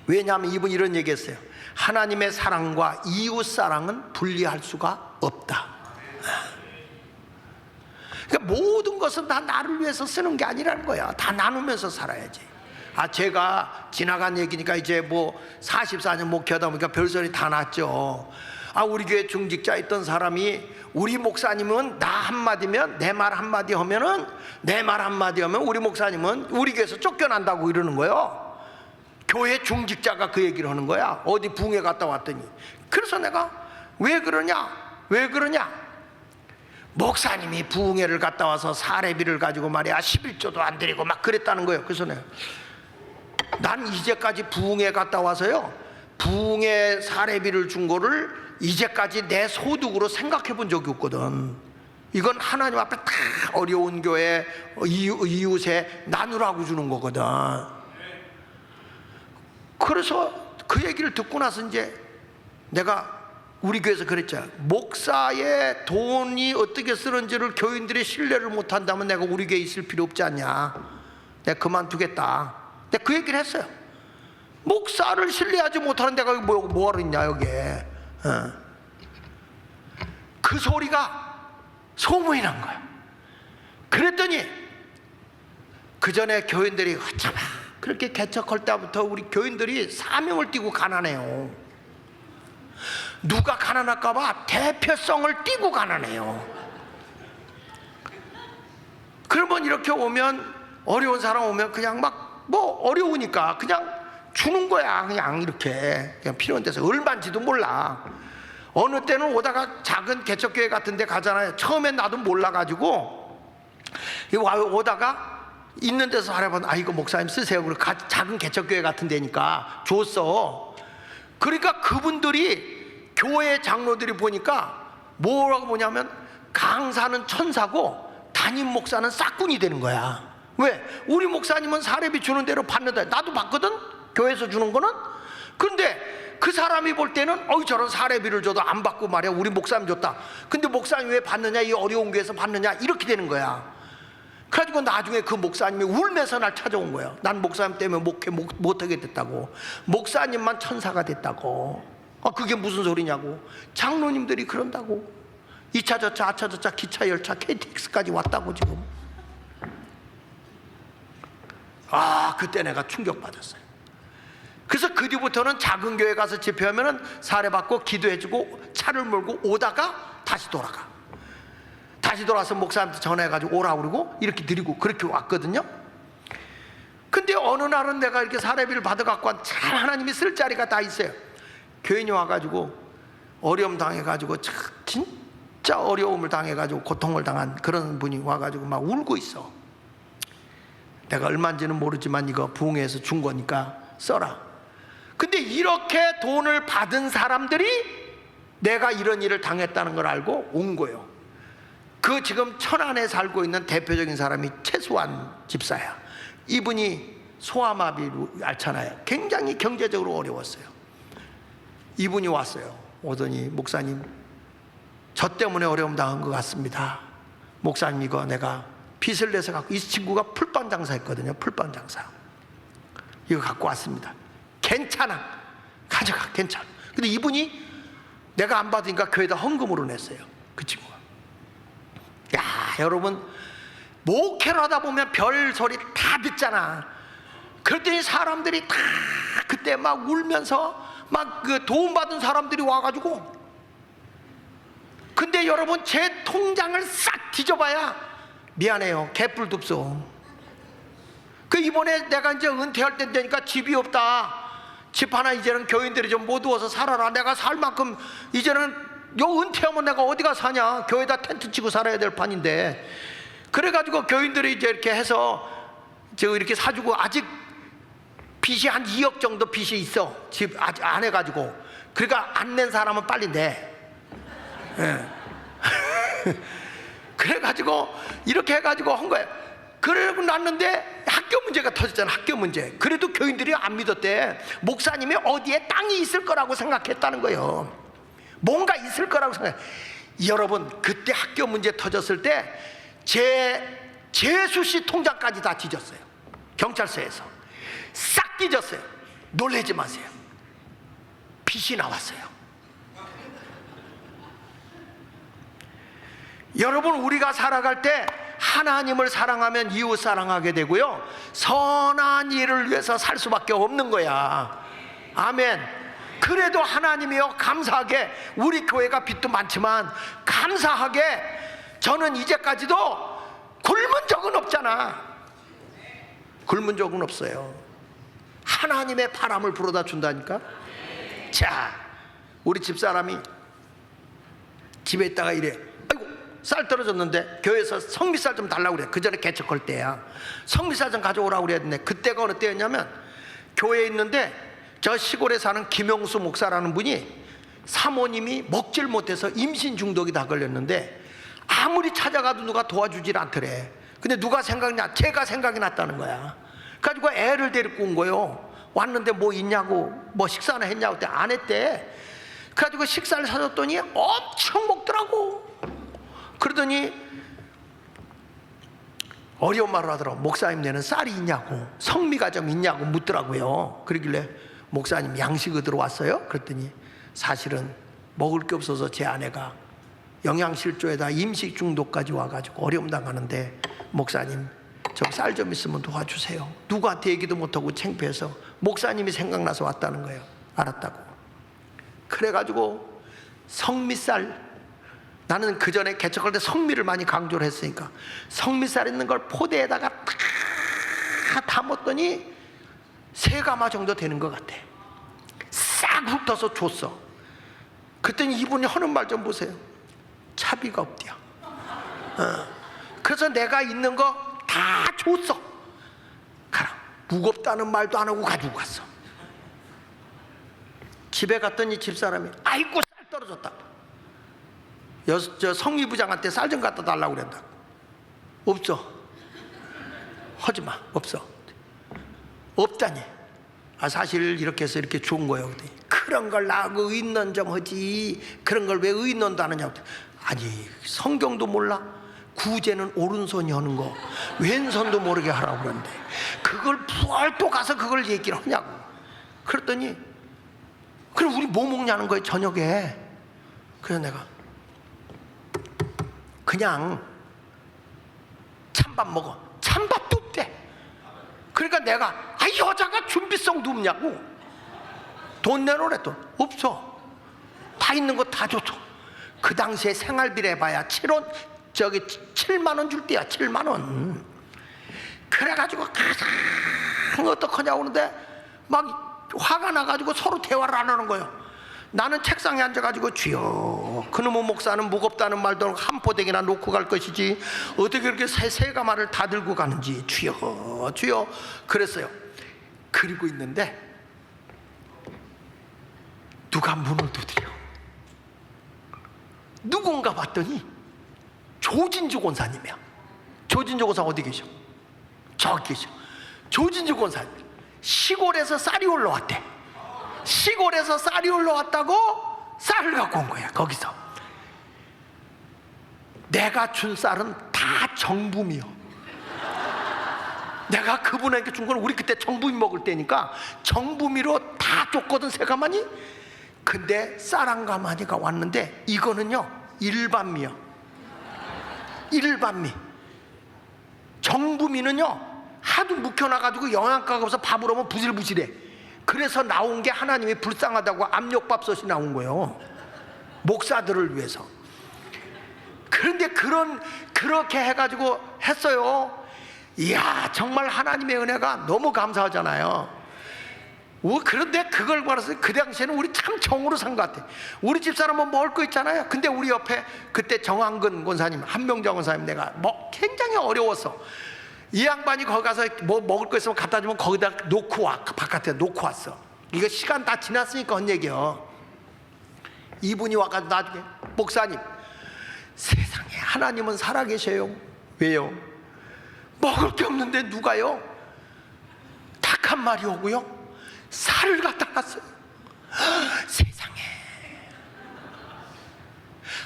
왜냐하면 이분이 이런 얘기했어요. 하나님의 사랑과 이웃 사랑은 분리할 수가 없다. 그러니까 모든 것은 다 나를 위해서 쓰는 게 아니라는 거야. 다 나누면서 살아야지. 제가 지나간 얘기니까 이제 뭐 44년 목회하다 보니까 별소리 다 났죠. 우리 교회 중직자 있던 사람이 우리 목사님은 나 한마디면 내 말 한마디 하면은 우리 목사님은 우리 교회에서 쫓겨난다고 이러는 거예요. 교회 중직자가 그 얘기를 하는 거야. 어디 붕에 갔다 왔더니. 그래서 내가 왜 그러냐? 목사님이 부흥회를 갔다 와서 사례비를 가지고 말이야 11조도 안 드리고 막 그랬다는 거예요. 그래서 난 이제까지 부흥회 갔다 와서요, 부흥회 사례비를 준 거를 이제까지 내 소득으로 생각해 본 적이 없거든. 이건 하나님 앞에 다 어려운 교회 이웃에 나누라고 주는 거거든. 그래서 그 얘기를 듣고 나서 이제 내가 우리 교회에서 그랬죠. 목사의 돈이 어떻게 쓰는지를 교인들이 신뢰를 못한다면 내가 우리 교회에 있을 필요 없지 않냐. 내가 그만두겠다. 내가 그 얘기를 했어요. 목사를 신뢰하지 못하는 데가 뭐하러 있냐 여기에. 그 소리가 소문이 난 거야. 그랬더니 그 전에 교인들이 어쩌면 그렇게 개척할 때부터 우리 교인들이 사명을 띠고 가난해요. 누가 가난할까봐 대표성을 띠고 가난해요. 그러면 이렇게 오면, 어려운 사람 오면 그냥 막 뭐 어려우니까 그냥 주는 거야. 그냥 이렇게 그냥 필요한 데서 얼마인지도 몰라. 어느 때는 오다가 작은 개척교회 같은 데 가잖아요. 처음엔 나도 몰라가지고 오다가 있는 데서 하려면 이거 목사님 쓰세요. 그리고 작은 개척교회 같은 데니까 줬어. 그러니까 그분들이 교회 장로들이 보니까 뭐라고 보냐면 강사는 천사고 담임 목사는 싹군이 되는 거야. 왜? 우리 목사님은 사례비 주는 대로 받는다. 나도 받거든? 교회에서 주는 거는. 근데 그 사람이 볼 때는 저런 사례비를 줘도 안 받고 말이야 우리 목사님 줬다. 근데 목사님 왜 받느냐, 이 어려운 교회에서 받느냐, 이렇게 되는 거야. 그래가지고 나중에 그 목사님이 울면서 날 찾아온 거예요. 난 목사님 때문에 목회 못하게 됐다고. 목사님만 천사가 됐다고. 그게 무슨 소리냐고. 장로님들이 그런다고. 2차 저차 아차 저차 기차 열차 KTX까지 왔다고 지금. 그때 내가 충격받았어요. 그래서 그 뒤부터는 작은 교회 가서 집회하면은 사례받고 기도해주고 차를 몰고 오다가 다시 돌아가. 다시 돌아와서 목사님한테 전화해가지고 오라 그러고 이렇게 드리고 그렇게 왔거든요. 근데 어느 날은 내가 이렇게 사례비를 받아갖고 잘 하나님이 쓸 자리가 다 있어요. 교인이 와가지고 어려움 당해가지고 진짜 어려움을 당해가지고 고통을 당한 그런 분이 와가지고 막 울고 있어. 내가 얼마인지는 모르지만 이거 부흥회에서 준 거니까 써라. 근데 이렇게 돈을 받은 사람들이 내가 이런 일을 당했다는 걸 알고 온 거예요. 그 지금 천안에 살고 있는 대표적인 사람이 최수환 집사야. 이분이 소아마비로 앓잖아요. 굉장히 경제적으로 어려웠어요. 이분이 왔어요. 오더니 목사님, 저 때문에 어려움 당한 것 같습니다. 목사님, 이거 내가 빚을 내서 갖고, 이 친구가 풀빵 장사했거든요. 풀빵 장사. 이거 갖고 왔습니다. 괜찮아, 가져가, 괜찮아. 근데 이분이 내가 안 받으니까 교회에다 헌금으로 냈어요. 그 친구가. 야, 여러분, 목회를 하다 보면 별 소리 다 듣잖아. 그랬더니 사람들이 다 그때 막 울면서 막 그 도움받은 사람들이 와가지고, 근데 여러분 제 통장을 싹 뒤져봐야 미안해요, 개뿔도 없어. 그 이번에 내가 이제 은퇴할 때 되니까 집이 없다, 집 하나 이제는 교인들이 좀 못 두어서 살아라. 내가 살 만큼 이제는 요 은퇴하면 내가 어디가 사냐, 교회에다 텐트 치고 살아야 될 판인데. 그래가지고 교인들이 이제 이렇게 해서 저 이렇게 사주고, 아직 빚이 한 2억 정도 빚이 있어. 집 아직 안 해가지고. 그러니까 안 낸 사람은 빨리 내. 예. 그래가지고 이렇게 해가지고 한 거예요. 그러고 났는데 학교 문제가 터졌잖아. 학교 문제. 그래도 교인들이 안 믿었대. 목사님이 어디에 땅이 있을 거라고 생각했다는 거예요. 뭔가 있을 거라고 생각해. 여러분, 그때 학교 문제 터졌을 때 재수 씨 통장까지 다 뒤졌어요. 경찰서에서 싹 뒤졌어요. 놀라지 마세요. 빚이 나왔어요. 여러분, 우리가 살아갈 때 하나님을 사랑하면 이웃 사랑하게 되고요, 선한 일을 위해서 살 수밖에 없는 거야. 아멘. 그래도 하나님이요, 감사하게 우리 교회가 빚도 많지만 감사하게 저는 이제까지도 굶은 적은 없잖아. 굶은 적은 없어요. 하나님의 바람을 불어다 준다니까. 자, 우리 집사람이 집에 있다가 이래. 아이고, 쌀 떨어졌는데 교회에서 성미쌀 좀 달라고 그래. 그 전에 개척할 때야. 성미쌀 좀 가져오라고 그랬는데, 그때가 어느 때였냐면, 교회에 있는데 저 시골에 사는 김영수 목사라는 분이 사모님이 먹질 못해서 임신 중독이 다 걸렸는데 아무리 찾아가도 누가 도와주질 않더래. 근데 누가 생각나? 제가 생각이 났다는 거야. 그래가지고 애를 데리고 온 거예요. 왔는데 뭐 있냐고, 뭐 식사나 했냐고. 그때 안 했대. 그래가지고 식사를 사줬더니 엄청 먹더라고. 그러더니 어려운 말을 하더라고. 목사님, 내는 쌀이 있냐고, 성미가 좀 있냐고 묻더라고요. 그러길래 목사님, 양식을 들어왔어요? 그랬더니 사실은 먹을 게 없어서 제 아내가 영양실조에다 임식 중독까지 와가지고 어려움 당하는데, 목사님, 저 쌀 좀 있으면 도와주세요. 누구한테 얘기도 못하고 창피해서 목사님이 생각나서 왔다는 거예요. 알았다고. 그래가지고 성미쌀, 나는 그 전에 개척할 때 성미를 많이 강조를 했으니까 성미쌀 있는 걸 포대에다가 다 담았더니 3가마 정도 되는 것 같아. 싹 훑어서 줬어. 그랬더니 이분이 하는 말 좀 보세요. 차비가 없대요. 그래서 내가 있는 거 다 줬어. 가라. 무겁다는 말도 안 하고 가지고 갔어. 집에 갔더니 집사람이, 아이고, 쌀 떨어졌다. 저 성미부장한테 쌀 좀 갖다 달라고 그랬다. 없어. 하지마. 없어. 없다니. 아, 사실 이렇게 해서 이렇게 좋은 거예요. 그런 걸 나하고 의논 좀 하지, 그런 걸 왜 의논도 안 하냐고. 아니, 성경도 몰라? 구제는 오른손이 하는 거 왼손도 모르게 하라고 그러는데 그걸 부활도 가서 그걸 얘기를 하냐고. 그랬더니, 그럼 우리 뭐 먹냐는 거예요, 저녁에. 그래서 내가 그냥 찬밥 먹어. 찬밥도 없대. 그러니까 내가, 아, 여자가 준비성도 없냐고. 돈 내놓으래. 돈 없어. 다 있는 거 다 줬어. 그 당시에 생활비를 해봐야 7만 원 줄 때야. 7만 원. 그래가지고 가장 어떡하냐고 그러는데 막 화가 나가지고 서로 대화를 안 하는 거예요. 나는 책상에 앉아가지고 주여 주여, 그놈의 목사는 무겁다는 말도 한 포대기나 놓고 갈 것이지 어떻게 그렇게 세 가마를 다 들고 가는지 주여 주여 그랬어요. 그리고 있는데 누가 문을 두드려. 누군가 봤더니 조진주 권사님이야. 조진주 권사 어디 계셔? 저기 계셔. 조진주 권사님 시골에서 쌀이 올라왔대. 시골에서 쌀이 올라왔다고 쌀을 갖고 온 거야. 거기서 내가 준 쌀은 다 정부미요. 내가 그분에게 준 건 우리 그때 정부미 먹을 때니까 정부미로 다 줬거든, 세 가마니. 근데 쌀 한 가마니가 왔는데 이거는요 일반미요. 일반미. 정부미는요 하도 묵혀놔가지고 영양가가 없어 밥을 오면 부실부실해. 그래서 나온 게 하나님이 불쌍하다고 압력밥솥이 나온 거예요, 목사들을 위해서. 그런데 그렇게 해가지고 했어요. 이야, 정말 하나님의 은혜가 너무 감사하잖아요. 그런데 그걸 봐서 그 당시에는 우리 참 정으로 산 것 같아. 우리 집사람은 먹을 거 있잖아요. 근데 우리 옆에 그때 정한근 권사님, 한명정 권사님, 내가 굉장히 어려웠어. 이 양반이 거기 가서 뭐 먹을 거 있으면 갖다 주면 거기다 놓고 와. 바깥에 놓고 왔어. 이거 시간 다 지났으니까 한 얘기요. 이분이 와가지고 나중에, 목사님, 세상에 하나님은 살아계셔요. 왜요? 먹을 게 없는데 누가요? 닭 한 마리 오고요 쌀을 갖다 놨어요. 세상에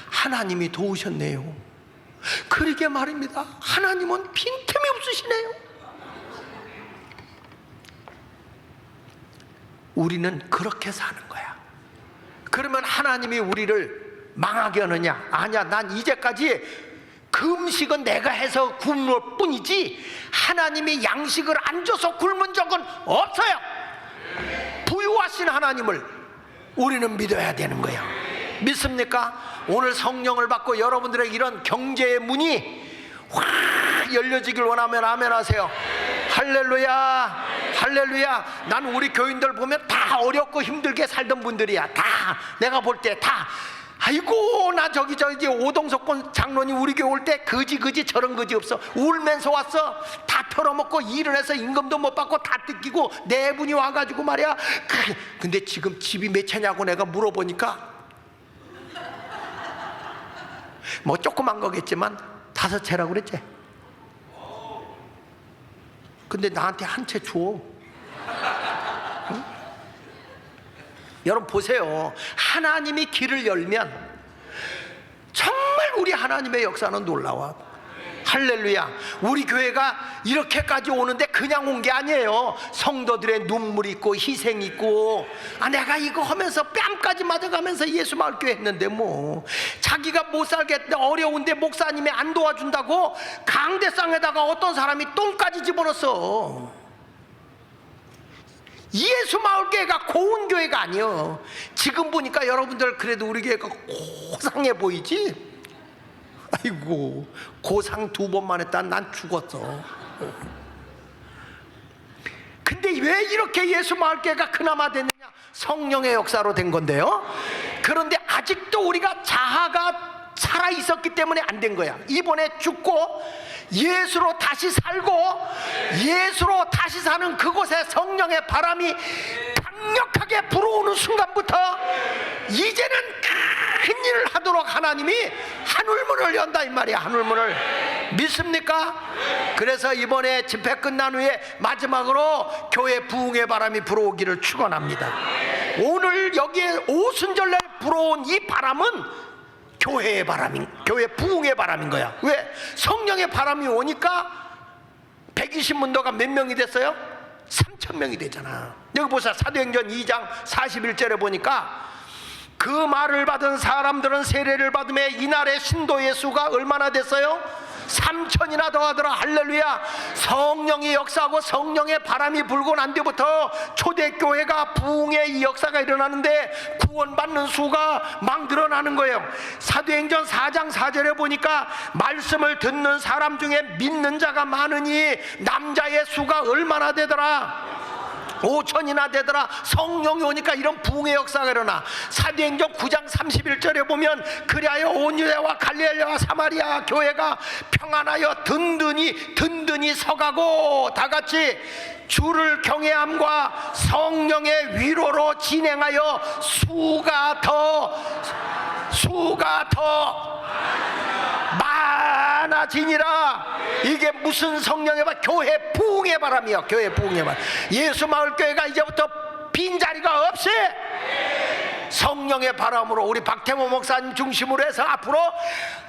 하나님이 도우셨네요. 그러게 말입니다. 하나님은 빈틈이 없으시네요. 우리는 그렇게 사는 거야. 그러면 하나님이 우리를 망하게 하느냐? 아니야. 난 이제까지 그 음식은 내가 해서 굶을 뿐이지 하나님이 양식을 안 줘서 굶은 적은 없어요. 부유하신 하나님을 우리는 믿어야 되는 거예요. 믿습니까? 오늘 성령을 받고 여러분들의 이런 경제의 문이 확 열려지길 원하면 아멘 하세요. 할렐루야, 할렐루야. 난 우리 교인들 보면 다 어렵고 힘들게 살던 분들이야. 다 내가 볼 때 다 아이고 나 저기 오동석권 장로님 우리 교회 올 때 거지 저런 거지 없어. 울면서 왔어. 다 털어먹고 일을 해서 임금도 못 받고 다 뜯기고 네 분이 와가지고 말이야. 근데 지금 집이 몇 채냐고 내가 물어보니까 뭐 조그만 거겠지만 5채라고 그랬지. 근데 나한테 한 채 줘. 응? 여러분 보세요. 하나님이 길을 열면 정말 우리 하나님의 역사는 놀라워. 할렐루야. 우리 교회가 이렇게까지 오는데 그냥 온 게 아니에요. 성도들의 눈물 있고 희생 있고. 내가 이거 하면서 뺨까지 맞아가면서 예수 마을교회 했는데 뭐 자기가 못 살겠는데 어려운데 목사님이 안 도와준다고 강대상에다가 어떤 사람이 똥까지 집어넣었어. 예수 마을교회가 고운 교회가 아니에요. 지금 보니까 여러분들 그래도 우리 교회가 고상해 보이지? 아이고 고상 2번만 했다 난 죽었어. 근데 왜 이렇게 예수 마을교회가 그나마 됐느냐? 성령의 역사로 된 건데요. 그런데 아직도 우리가 자아가 살아 있었기 때문에 안 된 거야. 이번에 죽고 예수로 다시 살고 예수로 다시 사는 그곳에 성령의 바람이 강력하게 불어오는 순간부터 이제는 큰 일을 하도록 하나님이 하늘문을 연다 이 말이야. 하늘문을. 믿습니까? 그래서 이번에 집회 끝난 후에 마지막으로 교회 부흥의 바람이 불어오기를 축원합니다. 오늘 여기에 오순절날 불어온 이 바람은 교회의 바람인, 교회 부흥의 바람인 거야. 왜? 성령의 바람이 오니까 120문도가 몇 명이 됐어요? 3,000명이 되잖아. 여기 보세요. 사도행전 2장 41절에 보니까 그 말을 받은 사람들은 세례를 받음에 이날의 신도의 수가 얼마나 됐어요? 3,000이나 더하더라. 할렐루야. 성령이 역사하고 성령의 바람이 불고 난 뒤부터 초대교회가 부흥의 이 역사가 일어나는데 구원받는 수가 막 늘어나는 거예요. 사도행전 4장 4절에 보니까 말씀을 듣는 사람 중에 믿는 자가 많으니 남자의 수가 얼마나 되더라? 5천이나 되더라. 성령이 오니까 이런 부흥의 역사가 일어나. 사도행전 9장 31절에 보면 그리하여 온 유대와 갈릴리와 사마리아 교회가 평안하여 든든히 서가고 다같이 주를 경외함과 성령의 위로로 진행하여 수가 더 많아지니라. 이게 무슨 성령의 바람? 교회 부흥의 바람이요. 교회 부흥의 바람. 예수마을교회가 이제부터 빈자리가 없이 성령의 바람으로 우리 박태모 목사님 중심으로 해서 앞으로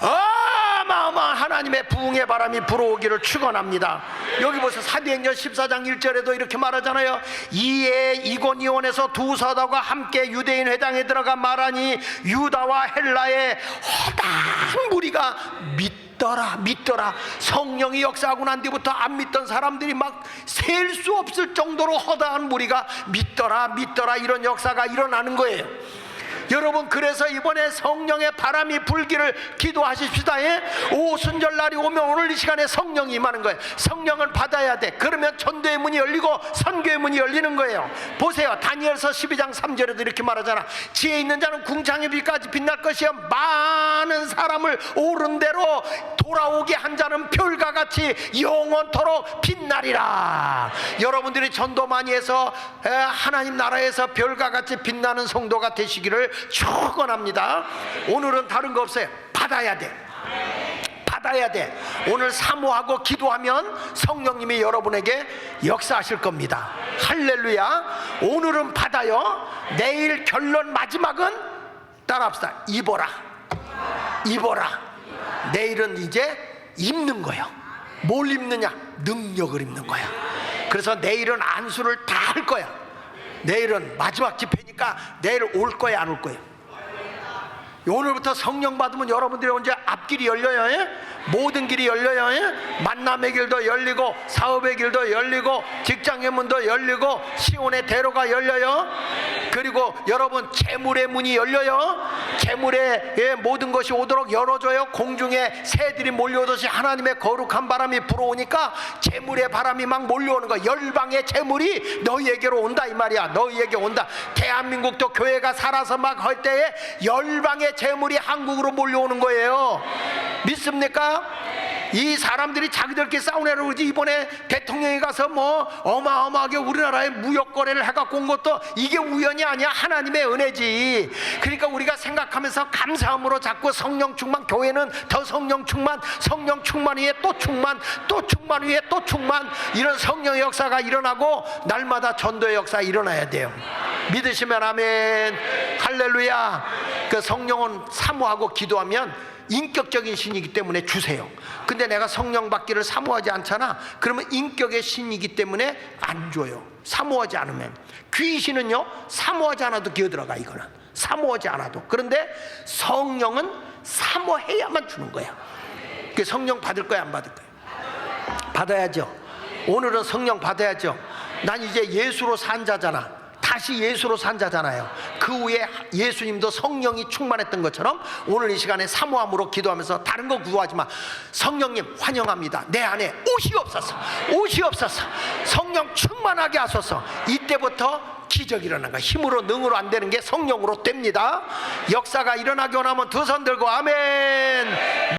어마어마한 하나님의 부흥의 바람이 불어오기를 축원합니다. 여기 보세요. 사도행전 14장 1절에도 이렇게 말하잖아요. 이에 이고니온에서 두 사도가 함께 유대인 회당에 들어가 말하니 유다와 헬라의 허다한 무리가 믿더라. 성령이 역사하고 난 뒤부터 안 믿던 사람들이 막 셀 수 없을 정도로 허다한 무리가 믿더라 이런 역사가 일어나는 거예요. 여러분, 그래서 이번에 성령의 바람이 불기를 기도하십시다. 예? 오순절날이 오면 오늘 이 시간에 성령이 임하는 거예요. 성령을 받아야 돼. 그러면 전도의 문이 열리고 선교의 문이 열리는 거예요. 보세요. 다니엘서 12장 3절에도 이렇게 말하잖아. 지혜 있는 자는 궁창의 빛까지 빛날 것이요 많은 사람을 옳은 대로 돌아오게 한 자는 별과 같이 영원토록 빛나리라. 여러분들이 전도 많이 해서 하나님 나라에서 별과 같이 빛나는 성도가 되시기를 축원합니다. 오늘은 다른 거 없어요. 받아야 돼. 오늘 사모하고 기도하면 성령님이 여러분에게 역사하실 겁니다. 할렐루야. 오늘은 받아요. 내일 결론 마지막은 따라합시다. 입어라. 내일은 이제 입는 거예요. 뭘 입느냐? 능력을 입는 거야. 그래서 내일은 안수를 다 할 거야. 내일은 마지막 집회니까 내일 올 거야, 안 올 거야? 오늘부터 성령 받으면 여러분들이 언제 앞길이 열려요. 예? 모든 길이 열려요. 예? 만남의 길도 열리고 사업의 길도 열리고 직장의 문도 열리고 시온의 대로가 열려요. 그리고 여러분 재물의 문이 열려요. 재물의 모든 것이 오도록 열어줘요. 공중에 새들이 몰려오듯이 하나님의 거룩한 바람이 불어오니까 재물의 바람이 막 몰려오는 거야. 열방의 재물이 너희에게로 온다 이 말이야. 너희에게 온다. 대한민국도 교회가 살아서 막 할 때에 열방의 재물이 한국으로 몰려오는 거예요. 믿습니까? 이 사람들이 자기들끼리 싸우내려 그러지. 이번에 대통령이 가서 뭐 어마어마하게 우리나라에 무역 거래를 해갖고 온 것도 이게 우연이 아니야. 하나님의 은혜지. 그러니까 우리가 생각하면서 감사함으로 자꾸 성령 충만, 교회는 더 성령 충만, 성령 충만 위에 또 충만, 또 충만 위에 또 충만, 이런 성령의 역사가 일어나고 날마다 전도의 역사가 일어나야 돼요. 믿으시면 아멘. 할렐루야. 그 성령은 사모하고 기도하면 인격적인 신이기 때문에 주세요. 근데 내가 성령 받기를 사모하지 않잖아. 그러면 인격의 신이기 때문에 안 줘요. 사모하지 않으면. 귀신은요 사모하지 않아도 기어들어가. 이거는 사모하지 않아도. 그런데 성령은 사모해야만 주는 거야. 그 성령 받을 거야, 안 받을 거야? 받아야죠. 오늘은 성령 받아야죠. 난 이제 예수로 산 자잖아. 다시 예수로 산 자잖아요. 그 후에 예수님도 성령이 충만했던 것처럼 오늘 이 시간에 사모함으로 기도하면서 다른 거 구하지 마. 성령님 환영합니다. 내 안에 옷이 없어서 성령 충만하게 하소서. 이때부터 기적이 일어나는 거야. 힘으로 능으로 안 되는 게 성령으로 됩니다. 역사가 일어나기 원하면 두 손 들고 아멘.